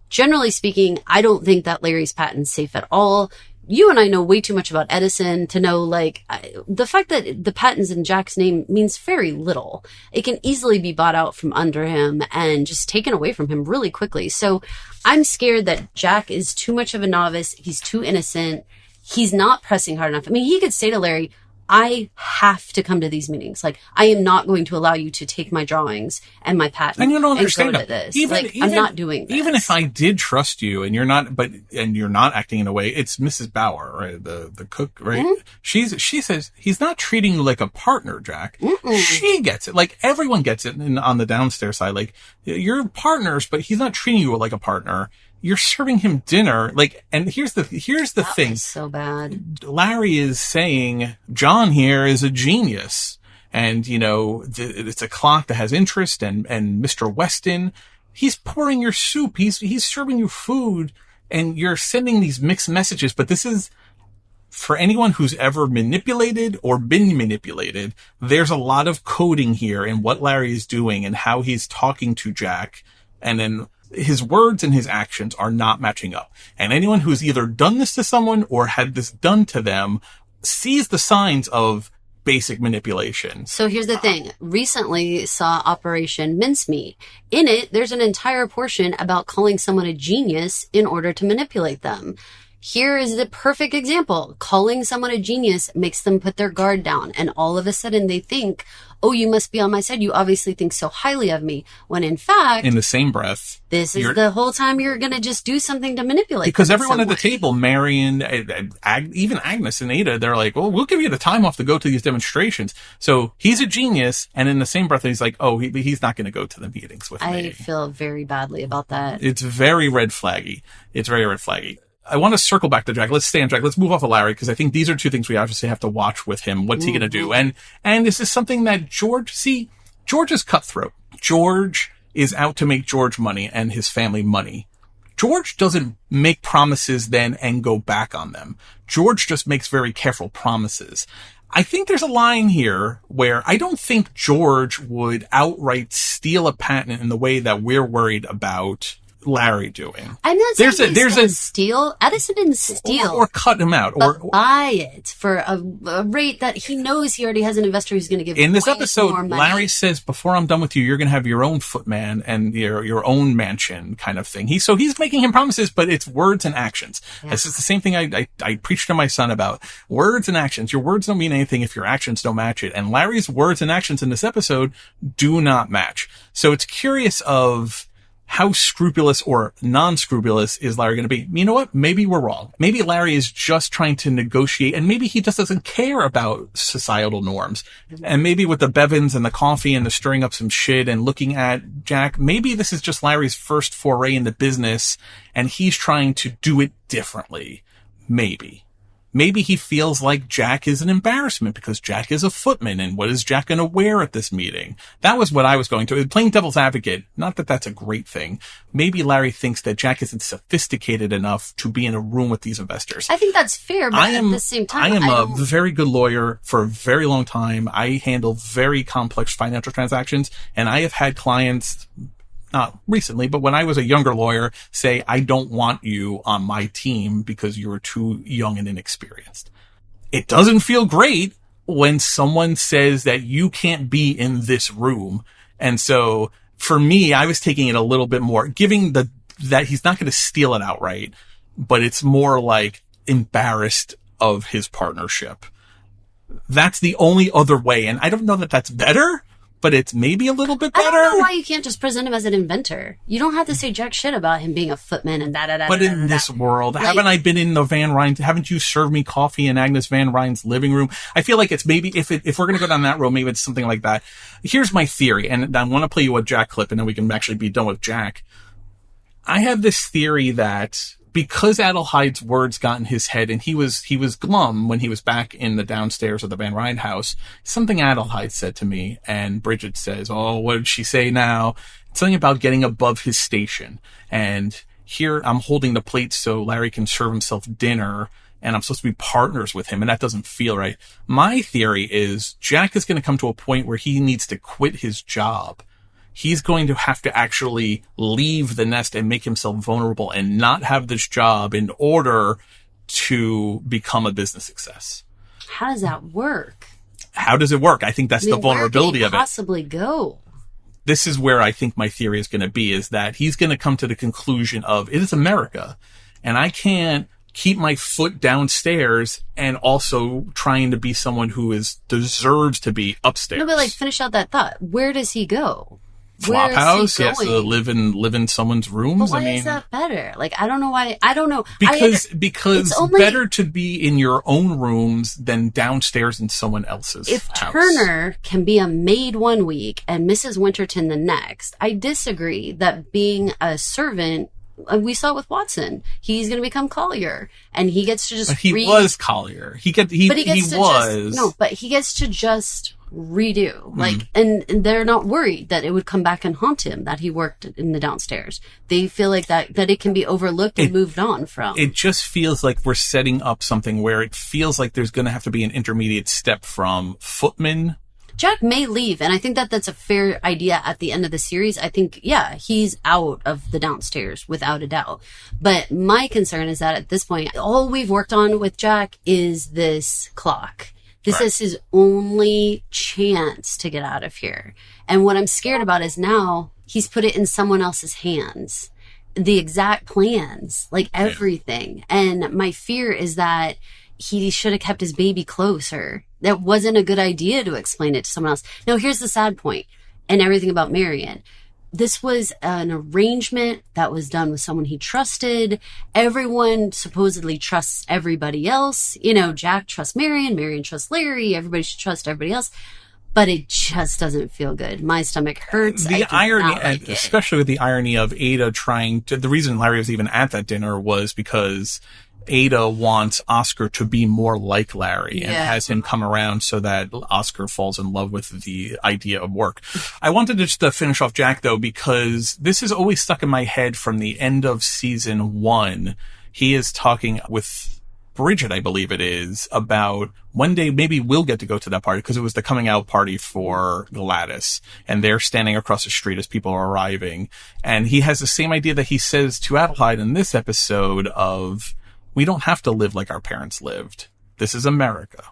Generally speaking, I don't think that Larry's patent's safe at all. You and I know way too much about Edison to know, like, the fact that the patent's in Jack's name means very little. It can easily be bought out from under him and just taken away from him really quickly. So I'm scared that Jack is too much of a novice. He's too innocent. He's not pressing hard enough. I mean, he could say to Larry, I have to come to these meetings. Like, I am not going to allow you to take my drawings and my patent and you don't understand go to this. I'm not doing this. Even if I did trust you and you're not, and you're not acting in a way, it's Mrs. Bauer, right? The cook, right? Mm-hmm. She says, he's not treating you like a partner, Jack. Mm-mm. She gets it. Like, everyone gets it on the downstairs side. Like, you're partners, but he's not treating you like a partner. You're serving him dinner. Like, and here's the thing. Was so bad. Larry is saying, John here is a genius. And, you know, it's a clock that has interest and Mr. Weston, he's pouring your soup. He's serving you food and you're sending these mixed messages. But this is, for anyone who's ever manipulated or been manipulated, there's a lot of coding here in what Larry is doing and how he's talking to Jack. And then his words and his actions are not matching up. And anyone who's either done this to someone or had this done to them sees the signs of basic manipulation. So here's the thing. Recently saw Operation Mincemeat. In it, there's an entire portion about calling someone a genius in order to manipulate them. Here is the perfect example. Calling someone a genius makes them put their guard down. And all of a sudden they think, oh, you must be on my side. You obviously think so highly of me. When in fact, in the same breath, this is the whole time you're going to just do something to manipulate. Because everyone at the table, Marion, even Agnes and Ada, they're like, well, we'll give you the time off to go to these demonstrations. So he's a genius. And in the same breath, he's like, oh, he's not going to go to the meetings with me. I feel very badly about that. It's very red flaggy. I want to circle back to Jack. Let's stay on Jack. Let's move off of Larry, because I think these are two things we obviously have to watch with him. What's he going to do? And this is something that George is cutthroat. George is out to make George money and his family money. George doesn't make promises then and go back on them. George just makes very careful promises. I think there's a line here where I don't think George would outright steal a patent in the way that we're worried about Larry doing. I'm not saying there's a steal. Edison didn't steal or cut him out or buy it for a rate that he knows he already has an investor who's going to give him. In this episode, Larry says, before I'm done with you, you're going to have your own footman and your own mansion kind of thing. He's making him promises, but it's words and actions. Yeah. This is the same thing I preached to my son about. Words and actions. Your words don't mean anything if your actions don't match it. And Larry's words and actions in this episode do not match. So it's curious of how scrupulous or non-scrupulous is Larry going to be? You know what? Maybe we're wrong. Maybe Larry is just trying to negotiate, and maybe he just doesn't care about societal norms. And maybe with the Bevins and the coffee and the stirring up some shit and looking at Jack, maybe this is just Larry's first foray into business, and he's trying to do it differently. Maybe. Maybe he feels like Jack is an embarrassment because Jack is a footman, and what is Jack going to wear at this meeting? That was what I was going to. Playing devil's advocate, not that that's a great thing. Maybe Larry thinks that Jack isn't sophisticated enough to be in a room with these investors. I think that's fair, but at the same time, I am a very good lawyer for a very long time. I handle very complex financial transactions, and I have had clients, not recently, but when I was a younger lawyer, say, I don't want you on my team because you're too young and inexperienced. It doesn't feel great when someone says that you can't be in this room. And so for me, I was taking it a little bit more, giving that he's not going to steal it outright, but it's more like embarrassed of his partnership. That's the only other way. And I don't know that that's better, but it's maybe a little bit better. I don't know why you can't just present him as an inventor. You don't have to say jack shit about him being a footman and da-da-da. But in this world, haven't I been in the Van Ryn's? Haven't you served me coffee in Agnes Van Ryn's living room? I feel like it's maybe, if we're going to go down that road, maybe it's something like that. Here's my theory, and I want to play you a Jack clip, and then we can actually be done with Jack. I have this theory that because Adelheide's words got in his head, and he was glum when he was back in the downstairs of the Van Ryn house, something Adelheid said to me, and Bridget says, oh, what did she say now? Something about getting above his station. And here I'm holding the plate so Larry can serve himself dinner, and I'm supposed to be partners with him, and that doesn't feel right. My theory is Jack is going to come to a point where he needs to quit his job. He's going to have to actually leave the nest and make himself vulnerable and not have this job in order to become a business success. How does that work? How does it work? I think that's the vulnerability of it. Where could he possibly go? This is where I think my theory is going to be, is that he's going to come to the conclusion of, it is America, and I can't keep my foot downstairs and also trying to be someone who deserves to be upstairs. No, but like, finish out that thought. Where does he go? Flophouse, he has to live in someone's rooms. But why is that better? Like, I don't know why. I don't know. Because it's better to be in your own rooms than downstairs in someone else's house. Turner can be a maid one week and Mrs. Winterton the next, I disagree that being a servant. We saw it with Watson. He's going to become Collier, and he gets to just. But he was Collier. He gets to just redo. Like, and they're not worried that it would come back and haunt him that he worked in the downstairs. They feel like that it can be overlooked and moved on from. It just feels like we're setting up something where it feels like there's going to have to be an intermediate step from footman. Jack may leave, and I think that that's a fair idea at the end of the series. I think, yeah, he's out of the downstairs, without a doubt. But my concern is that at this point, all we've worked on with Jack is this clock. This is his only chance to get out of here. And what I'm scared about is now he's put it in someone else's hands. The exact plans, like everything. And my fear is that he should have kept his baby closer. That wasn't a good idea to explain it to someone else. Now, here's the sad point and everything about Marion. This was an arrangement that was done with someone he trusted. Everyone supposedly trusts everybody else. You know, Jack trusts Marion, Marion trusts Larry, everybody should trust everybody else. But it just doesn't feel good. My stomach hurts. The irony, especially with the irony of Ada trying to, the reason Larry was even at that dinner was because Ada wants Oscar to be more like Larry and has him come around so that Oscar falls in love with the idea of work. I wanted to just finish off Jack, though, because this is always stuck in my head from the end of season 1. He is talking with Bridget, I believe it is, about one day maybe we'll get to go to that party because it was the coming out party for Gladys, and they're standing across the street as people are arriving. And he has the same idea that he says to Adelheid in this episode of, we don't have to live like our parents lived. This is America.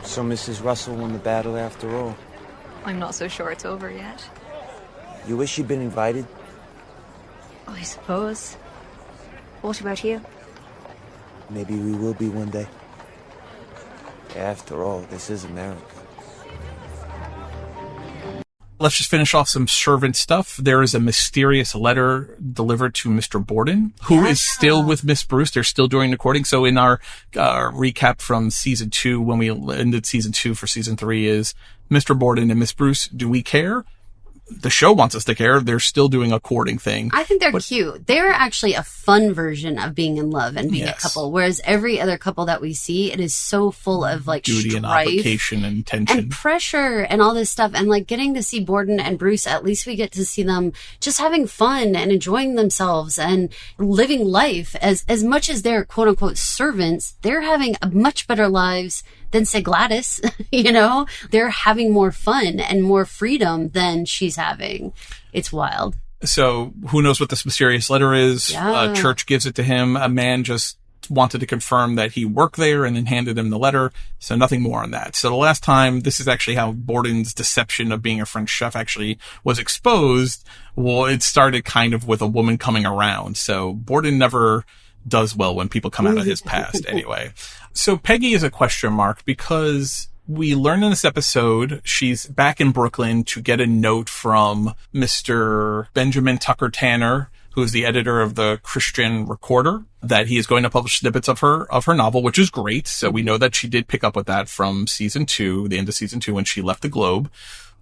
So Mrs. Russell won the battle after all. I'm not so sure it's over yet. You wish you'd been invited? Oh, I suppose. What about you? Maybe we will be one day. After all, this is America. Let's just finish off some servant stuff. There is a mysterious letter delivered to Mr. Borden, who is still with Miss Bruce. They're still doing recording. So in our recap from season 2, when we ended season 2 for season 3, is Mr. Borden and Miss Bruce, do we care? The show wants us to care. They're still doing a courting thing. I think they're cute. They're actually a fun version of being in love and being a couple. Whereas every other couple that we see, it is so full of like duty strife and obligation and tension and pressure and all this stuff. And like getting to see Borden and Bruce, at least we get to see them just having fun and enjoying themselves and living life. As much as they're quote unquote servants, they're having a much better lives than say Gladys, you know, they're having more fun and more freedom than she's having. It's wild. So who knows what this mysterious letter is? Yeah. Church gives it to him. A man just wanted to confirm that he worked there and then handed him the letter. So nothing more on that. So the last time, this is actually how Borden's deception of being a French chef actually was exposed. Well, it started kind of with a woman coming around. So Borden never does well when people come out of his past anyway. So Peggy is a question mark because we learn in this episode she's back in Brooklyn to get a note from Mr. Benjamin Tucker Tanner, who is the editor of the Christian Recorder, that he is going to publish snippets of her novel, which is great. So we know that she did pick up with that from season 2, the end of season 2, when she left the Globe.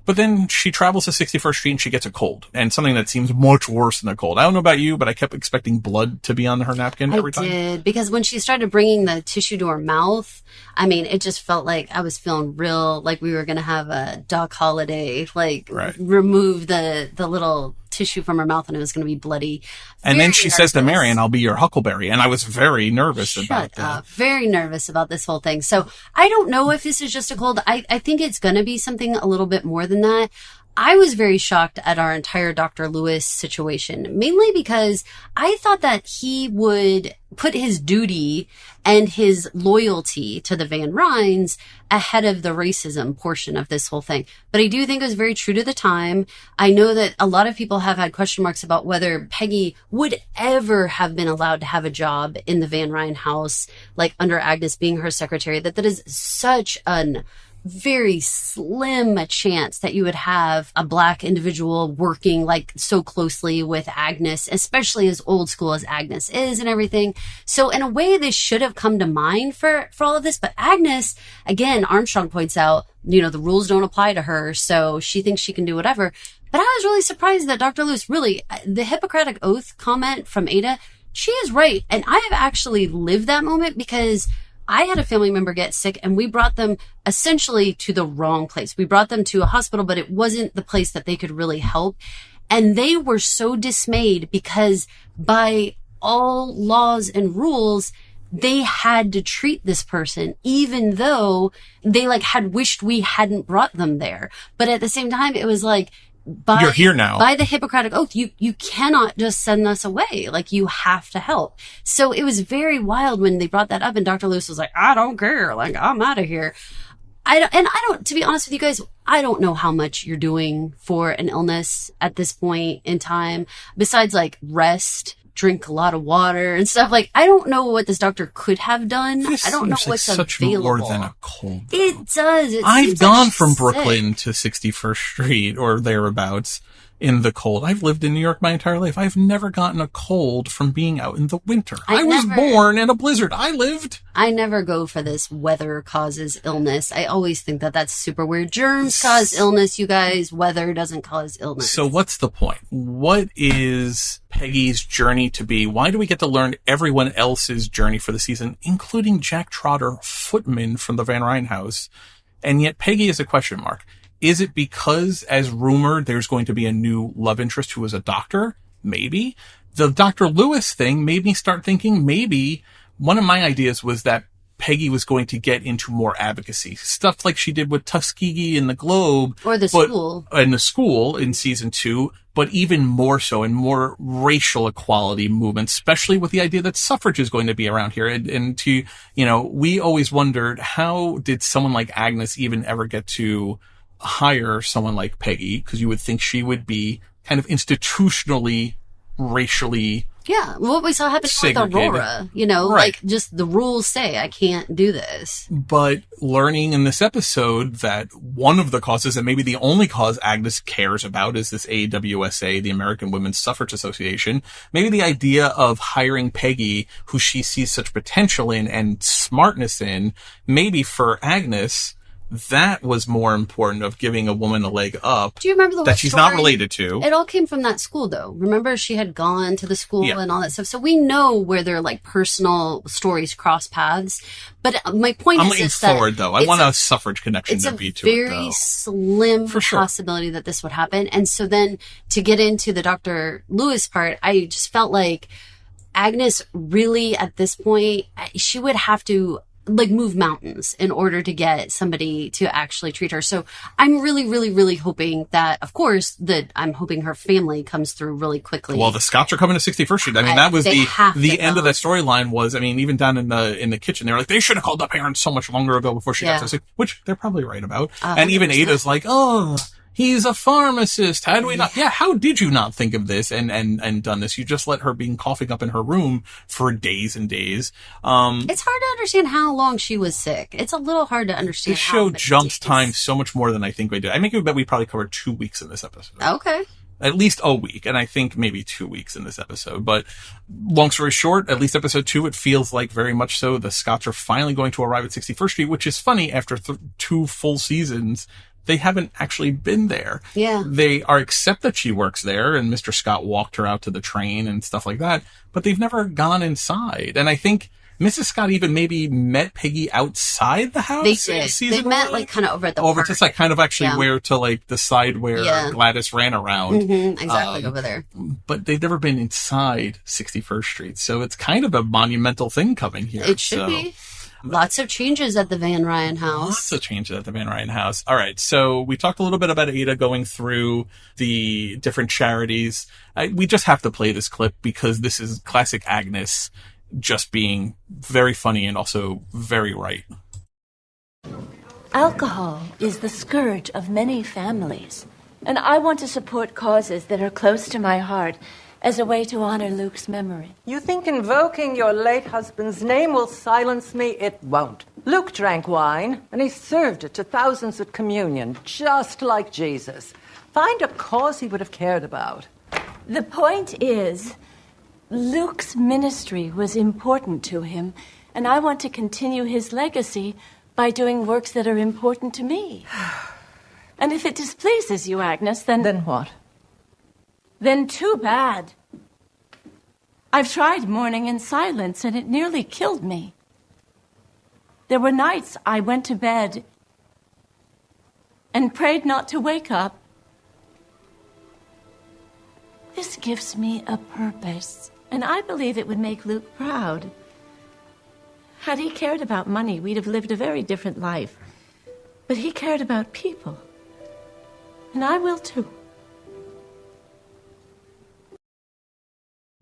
But then she travels to 61st Street and she gets a cold, and something that seems much worse than a cold. I don't know about you, but I kept expecting blood to be on her napkin every time. I did, because when she started bringing the tissue to her mouth, I mean, it just felt like I was feeling real, like we were going to have a Doc Holliday, like remove the little tissue from her mouth and it was going to be bloody. And then she says to Marion, I'll be your Huckleberry. And I was very nervous about that. Very nervous about this whole thing. So I don't know if this is just a cold. I think it's going to be something a little bit more than that. I was very shocked at our entire Dr. Lewis situation, mainly because I thought that he would put his duty and his loyalty to the Van Ryns ahead of the racism portion of this whole thing. But I do think it was very true to the time. I know that a lot of people have had question marks about whether Peggy would ever have been allowed to have a job in the Van Ryn house, like under Agnes being her secretary, that is such an very slim a chance that you would have a Black individual working like so closely with Agnes, especially as old school as Agnes is and everything. So in a way, this should have come to mind for all of this. But Agnes, again, Armstrong points out, you know, the rules don't apply to her, so she thinks she can do whatever. But I was really surprised that Dr. Lewis, really, the Hippocratic Oath comment from Ada, she is right. And I have actually lived that moment because I had a family member get sick and we brought them essentially to the wrong place. We brought them to a hospital, but it wasn't the place that they could really help. And they were so dismayed because by all laws and rules, they had to treat this person, even though they like had wished we hadn't brought them there. But at the same time, it was like, you're here now. By the Hippocratic Oath, you cannot just send us away. Like, you have to help. So it was very wild when they brought that up and Dr. Lewis was like, I don't care. Like, I'm out of here. I don't, to be honest with you guys, I don't know how much you're doing for an illness at this point in time, besides like rest, drink a lot of water and stuff. Like, I don't know what this doctor could have done. This I don't know seems what's like such available. more than a cold. It does. I've gone from Brooklyn to 61st Street or thereabouts in the cold. I've lived in New York my entire life. I've never gotten a cold from being out in the winter. I was born in a blizzard. I never go for this weather causes illness. I always think that that's super weird. Germs cause illness, you guys. Weather doesn't cause illness. So what's the point? What is Peggy's journey to be? Why do we get to learn everyone else's journey for the season, including Jack Trotter, footman from the Van Ryn house? And yet Peggy is a question mark. Is it because, as rumored, there's going to be a new love interest who is a doctor? Maybe. The Dr. Lewis thing made me start thinking maybe one of my ideas was that Peggy was going to get into more advocacy. Stuff like she did with Tuskegee in the Globe. Or the school. In the school in season 2, but even more so in more racial equality movements, especially with the idea that suffrage is going to be around here. And to, you know, we always wondered, how did someone like Agnes even ever get to hire someone like Peggy? Because you would think she would be kind of institutionally, racially what we saw happen with Aurora, you know, like just the rules say I can't do this. But learning in this episode that one of the causes, and maybe the only cause Agnes cares about, is this AWSA, the American Women's Suffrage Association. Maybe the idea of hiring Peggy, who she sees such potential in and smartness in, maybe for Agnes, that was more important, of giving a woman a leg up. Do you remember that she's not related to? It all came from that school, though. Remember, she had gone to the school and all that stuff. So we know where their like personal stories cross paths. But my point I'm is looking that forward, though. I want a suffrage connection to be to it, though. It's a very slim possibility that this would happen. And so then to get into the Dr. Lewis part, I just felt like Agnes really, at this point, she would have to like move mountains in order to get somebody to actually treat her. So I'm really, really, really hoping that, of course, that I'm hoping her family comes through really quickly. Well, the Scots are coming to 61st Street. I mean, that was the end of that storyline was, I mean, even down in the kitchen, they were like, they should have called the parents so much longer ago before she got so sick, which they're probably right about. And even Ada's like, oh, he's a pharmacist. How do we not? Yeah, how did you not think of this and done this? You just let her be coughing up in her room for days and days. It's hard to understand how long she was sick. It's a little hard to understand. This show jumps time so much more than I think we did. I make it bet we probably covered 2 weeks in this episode. Okay. At least a week, and I think maybe 2 weeks in this episode. But long story short, at least episode 2, it feels like very much so the Scots are finally going to arrive at 61st Street, which is funny after 2 full seasons. They haven't actually been there. Yeah. They are accept that she works there and Mr. Scott walked her out to the train and stuff like that, but they've never gone inside. And I think Mrs. Scott even maybe met Peggy outside the house. They did. They met like kind of over at the over park. to the side, kind of actually where to like the side where Gladys ran around. Mm-hmm, exactly over there. But they've never been inside 61st Street. So it's kind of a monumental thing coming here. It should be. Lots of changes at the Van Ryan house. Lots of changes at the Van Ryan house. All right. So we talked a little bit about Ada going through the different charities. We just have to play this clip because this is classic Agnes just being very funny and also very right. Alcohol is the scourge of many families, and I want to support causes that are close to my heart as a way to honor Luke's memory. You think invoking your late husband's name will silence me? It won't. Luke drank wine, and he served it to thousands at communion, just like Jesus. Find a cause he would have cared about. The point is, Luke's ministry was important to him, and I want to continue his legacy by doing works that are important to me. And if it displeases you, Agnes, then... Then what? Then too bad. I've tried mourning in silence, and it nearly killed me. There were nights I went to bed and prayed not to wake up. This gives me a purpose, and I believe it would make Luke proud. Had he cared about money, we'd have lived a very different life. But he cared about people, and I will too.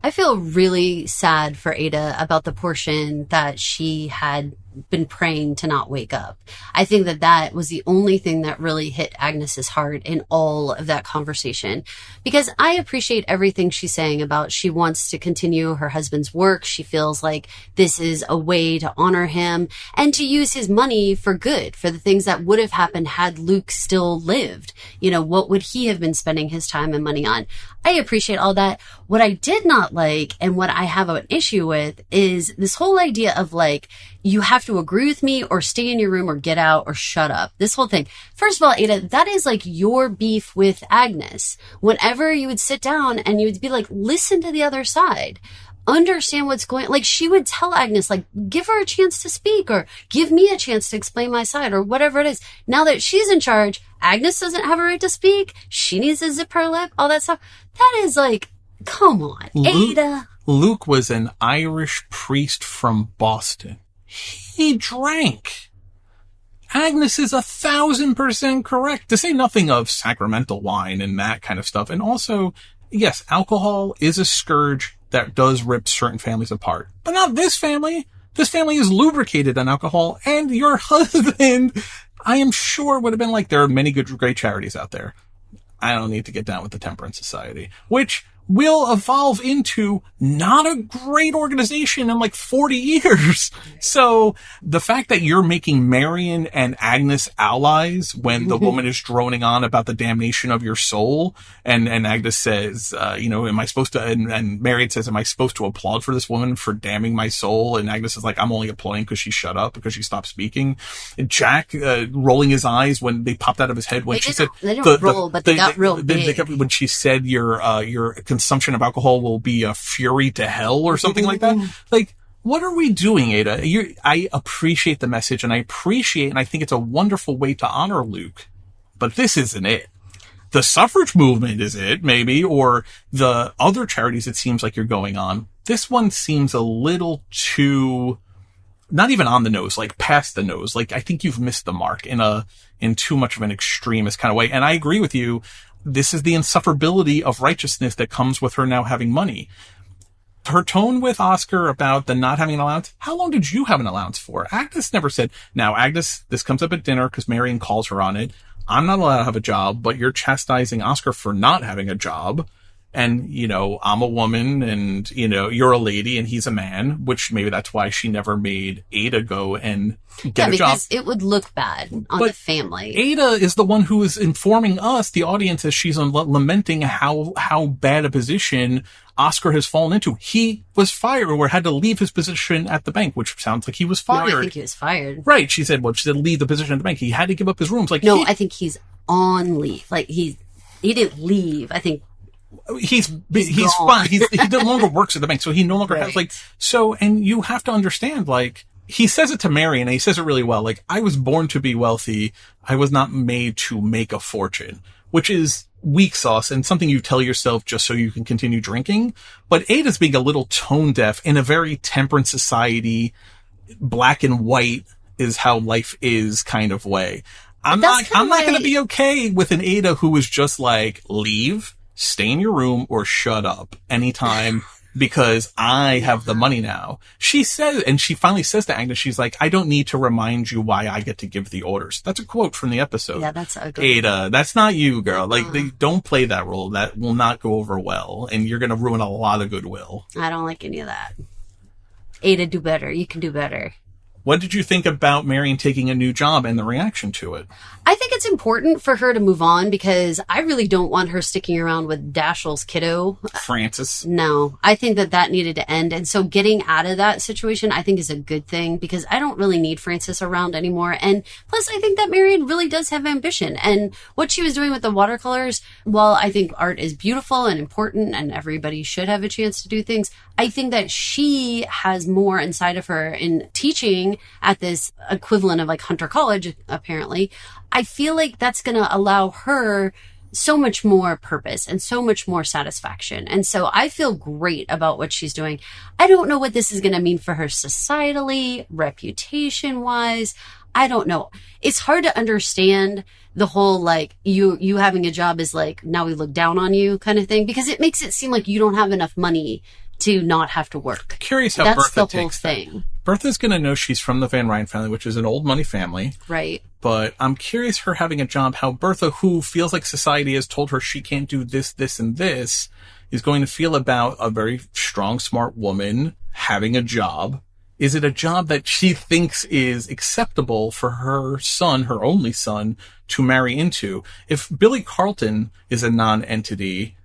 I feel really sad for Ada about the portion that she had been praying to not wake up. I think that that was the only thing that really hit Agnes's heart in all of that conversation, because I appreciate everything she's saying about she wants to continue her husband's work. She feels like this is a way to honor him and to use his money for good, for the things that would have happened had Luke still lived. You know, what would he have been spending his time and money on? I appreciate all that. What I did not like and what I have an issue with is this whole idea of like, you have to agree with me or stay in your room or get out or shut up. This whole thing. First of all, Ada, that is like your beef with Agnes. Whenever you would sit down and you would be like, listen to the other side. Understand what's going on. Like, she would tell Agnes, like, give her a chance to speak or give me a chance to explain my side or whatever it is. Now that she's in charge, Agnes doesn't have a right to speak. She needs to zip her lip, all that stuff. That is like, come on, Ada. Luke was an Irish priest from Boston. He drank. Agnes is 1,000% correct, to say nothing of sacramental wine and that kind of stuff. And also, yes, alcohol is a scourge that does rip certain families apart. But not this family. This family is lubricated on alcohol, and your husband, I am sure, would have been like, there are many good, great charities out there. I don't need to get down with the Temperance Society, which will evolve into not a great organization in like 40 years. So the fact that you're making Marion and Agnes allies when the woman is droning on about the damnation of your soul, and Agnes says, am I supposed to, and Marion says, am I supposed to applaud for this woman for damning my soul? And Agnes is like, I'm only applauding because she shut up, because she stopped speaking. And Jack, rolling his eyes when they popped out of his head when she said, they don't roll, but they got real big. When she said your consumption of alcohol will be a fury to hell or something like that. Like, what are we doing, Ada? I appreciate the message, and I think it's a wonderful way to honor Luke, but this isn't it. The suffrage movement is it, maybe, or the other charities it seems like you're going on. This one seems a little too not even on the nose, like past the nose. Like, I think you've missed the mark in too much of an extremist kind of way. And I agree with you. This is the insufferability of righteousness that comes with her now having money. Her tone with Oscar about the not having an allowance. How long did you have an allowance for? Agnes never said, now Agnes, this comes up at dinner because Marion calls her on it. I'm not allowed to have a job, but you're chastising Oscar for not having a job. And, you know, I'm a woman and, you know, you're a lady and he's a man, which maybe that's why she never made Ada go and get a job. Because it would look bad on the family. Ada is the one who is informing us, the audience, as she's lamenting how bad a position Oscar has fallen into. He was fired or had to leave his position at the bank, which sounds like he was fired. No, I think he was fired. Right. She said leave the position at the bank. He had to give up his rooms. Like, no, I think he's on leave. Like, he didn't leave. I think he's fine. He no longer works at the bank, so he no longer has and you have to understand, like, he says it to Marion, and he says it really well. Like, I was born to be wealthy. I was not made to make a fortune, which is weak sauce and something you tell yourself just so you can continue drinking. But Ada's being a little tone deaf in a very temperance society, black and white is how life is kind of way. I'm not going to be okay with an Ada who is just like, leave, stay in your room, or shut up anytime because I have the money now. She says, and she finally says to Agnes, she's like, I don't need to remind you why I get to give the orders. That's a quote from the episode. Yeah, that's ugly. Ada, that's not you, girl. Like, they don't play that role. That will not go over well, and you're going to ruin a lot of goodwill. I don't like any of that. Ada, do better. You can do better. What did you think about Marion taking a new job and the reaction to it? I think it's important for her to move on because I really don't want her sticking around with Dashiell's kiddo. Francis. No, I think that needed to end. And so getting out of that situation, I think is a good thing because I don't really need Francis around anymore. And plus, I think that Marion really does have ambition. And what she was doing with the watercolors, while I think art is beautiful and important and everybody should have a chance to do things, I think that she has more inside of her in teaching at this equivalent of like Hunter College, apparently. I feel like that's going to allow her so much more purpose and so much more satisfaction. And so I feel great about what she's doing. I don't know what this is going to mean for her societally, reputation wise. I don't know. It's hard to understand the whole, like, you having a job is like, now we look down on you kind of thing, because it makes it seem like you don't have enough money to not have to work. Curious how That's Bertha the whole takes thing. that. Bertha's going to know she's from the Van Ryn family, which is an old money family. Right. But I'm curious her having a job, how Bertha, who feels like society has told her she can't do this, this, and this, is going to feel about a very strong, smart woman having a job. Is it a job that she thinks is acceptable for her son, her only son, to marry into? If Billy Carlton is a non-entity,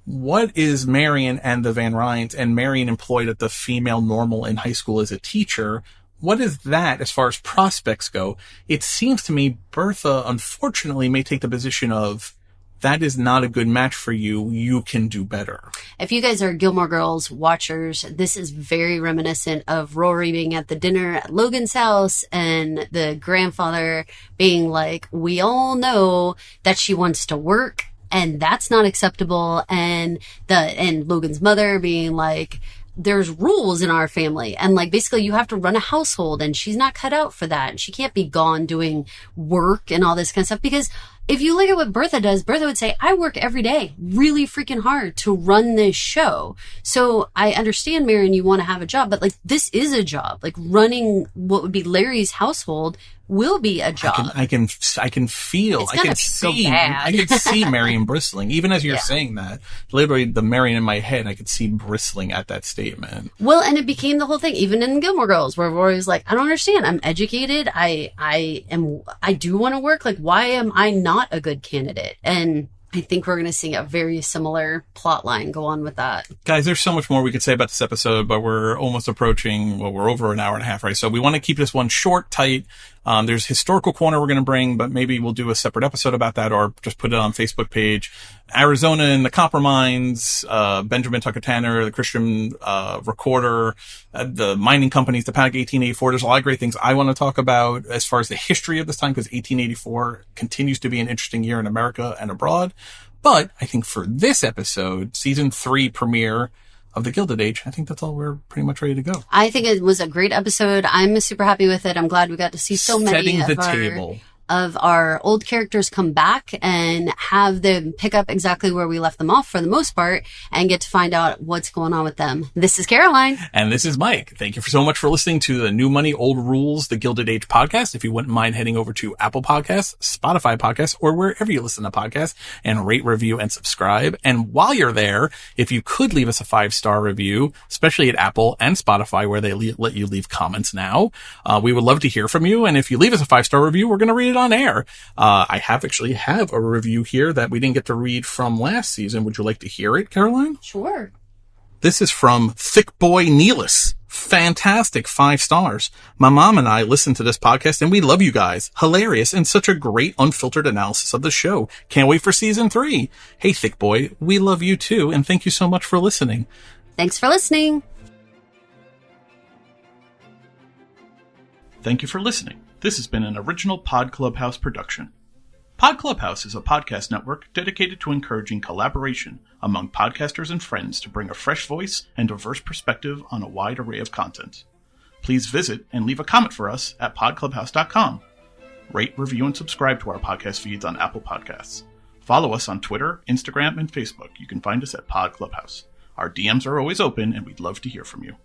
what is Marion and the Van Ryns, and Marion employed at the female normal in high school as a teacher? What is that as far as prospects go? It seems to me Bertha, unfortunately, may take the position of, that is not a good match for you. You can do better. If you guys are Gilmore Girls watchers, this is very reminiscent of Rory being at the dinner at Logan's house and the grandfather being like, we all know that she wants to work and that's not acceptable. And Logan's mother being like, there's rules in our family. And like, basically you have to run a household and she's not cut out for that. And she can't be gone doing work and all this kind of stuff. Because if you look at what Bertha does, Bertha would say, I work every day really freaking hard to run this show. So I understand, Marion, you want to have a job, but like, this is a job. Like, running what would be Larry's household will be a job. I can feel, I can see Marion bristling. Even as you're saying that, literally the Marion in my head, I could see bristling at that statement. Well, and it became the whole thing, even in Gilmore Girls, where Rory was like, I don't understand. I'm educated. I do want to work. Like, why am I not a good candidate? And I think we're going to see a very similar plot line go on with that. Guys, there's so much more we could say about this episode, but we're almost approaching, we're over an hour and a half, right? So we want to keep this one short, tight. There's historical corner we're going to bring, but maybe we'll do a separate episode about that or just put it on Facebook page. Arizona and the copper mines, Benjamin Tucker Tanner, the Christian recorder, the mining companies, the Panic 1884. There's a lot of great things I want to talk about as far as the history of this time, because 1884 continues to be an interesting year in America and abroad. But I think for this episode, season 3 premiere, of the Gilded Age, I think that's all. We're pretty much ready to go. I think it was a great episode. I'm super happy with it. I'm glad we got to see so many of our old characters come back and have them pick up exactly where we left them off for the most part and get to find out what's going on with them. This is Caroline. And this is Mike. Thank you so much for listening to the New Money, Old Rules, the Gilded Age podcast. If you wouldn't mind heading over to Apple Podcasts, Spotify Podcasts, or wherever you listen to podcasts and rate, review, and subscribe. And while you're there, if you could leave us a 5-star review, especially at Apple and Spotify where they let you leave comments now, we would love to hear from you. And if you leave us a 5-star review, we're going to read it on air. I have a review here that we didn't get to read from last season. Would you like to hear it, Caroline? Sure. This is from Thick Boy Neelis. Fantastic, 5 stars. My mom and I listen to this podcast and we love you guys. Hilarious and such a great unfiltered analysis of the show. Can't wait for season 3. Hey, Thick Boy, we love you too. And thank you so much for listening. Thanks for listening. Thank you for listening. This has been an original Pod Clubhouse production. Pod Clubhouse is a podcast network dedicated to encouraging collaboration among podcasters and friends to bring a fresh voice and diverse perspective on a wide array of content. Please visit and leave a comment for us at podclubhouse.com. Rate, review, and subscribe to our podcast feeds on Apple Podcasts. Follow us on Twitter, Instagram, and Facebook. You can find us at Pod Clubhouse. Our DMs are always open, and we'd love to hear from you.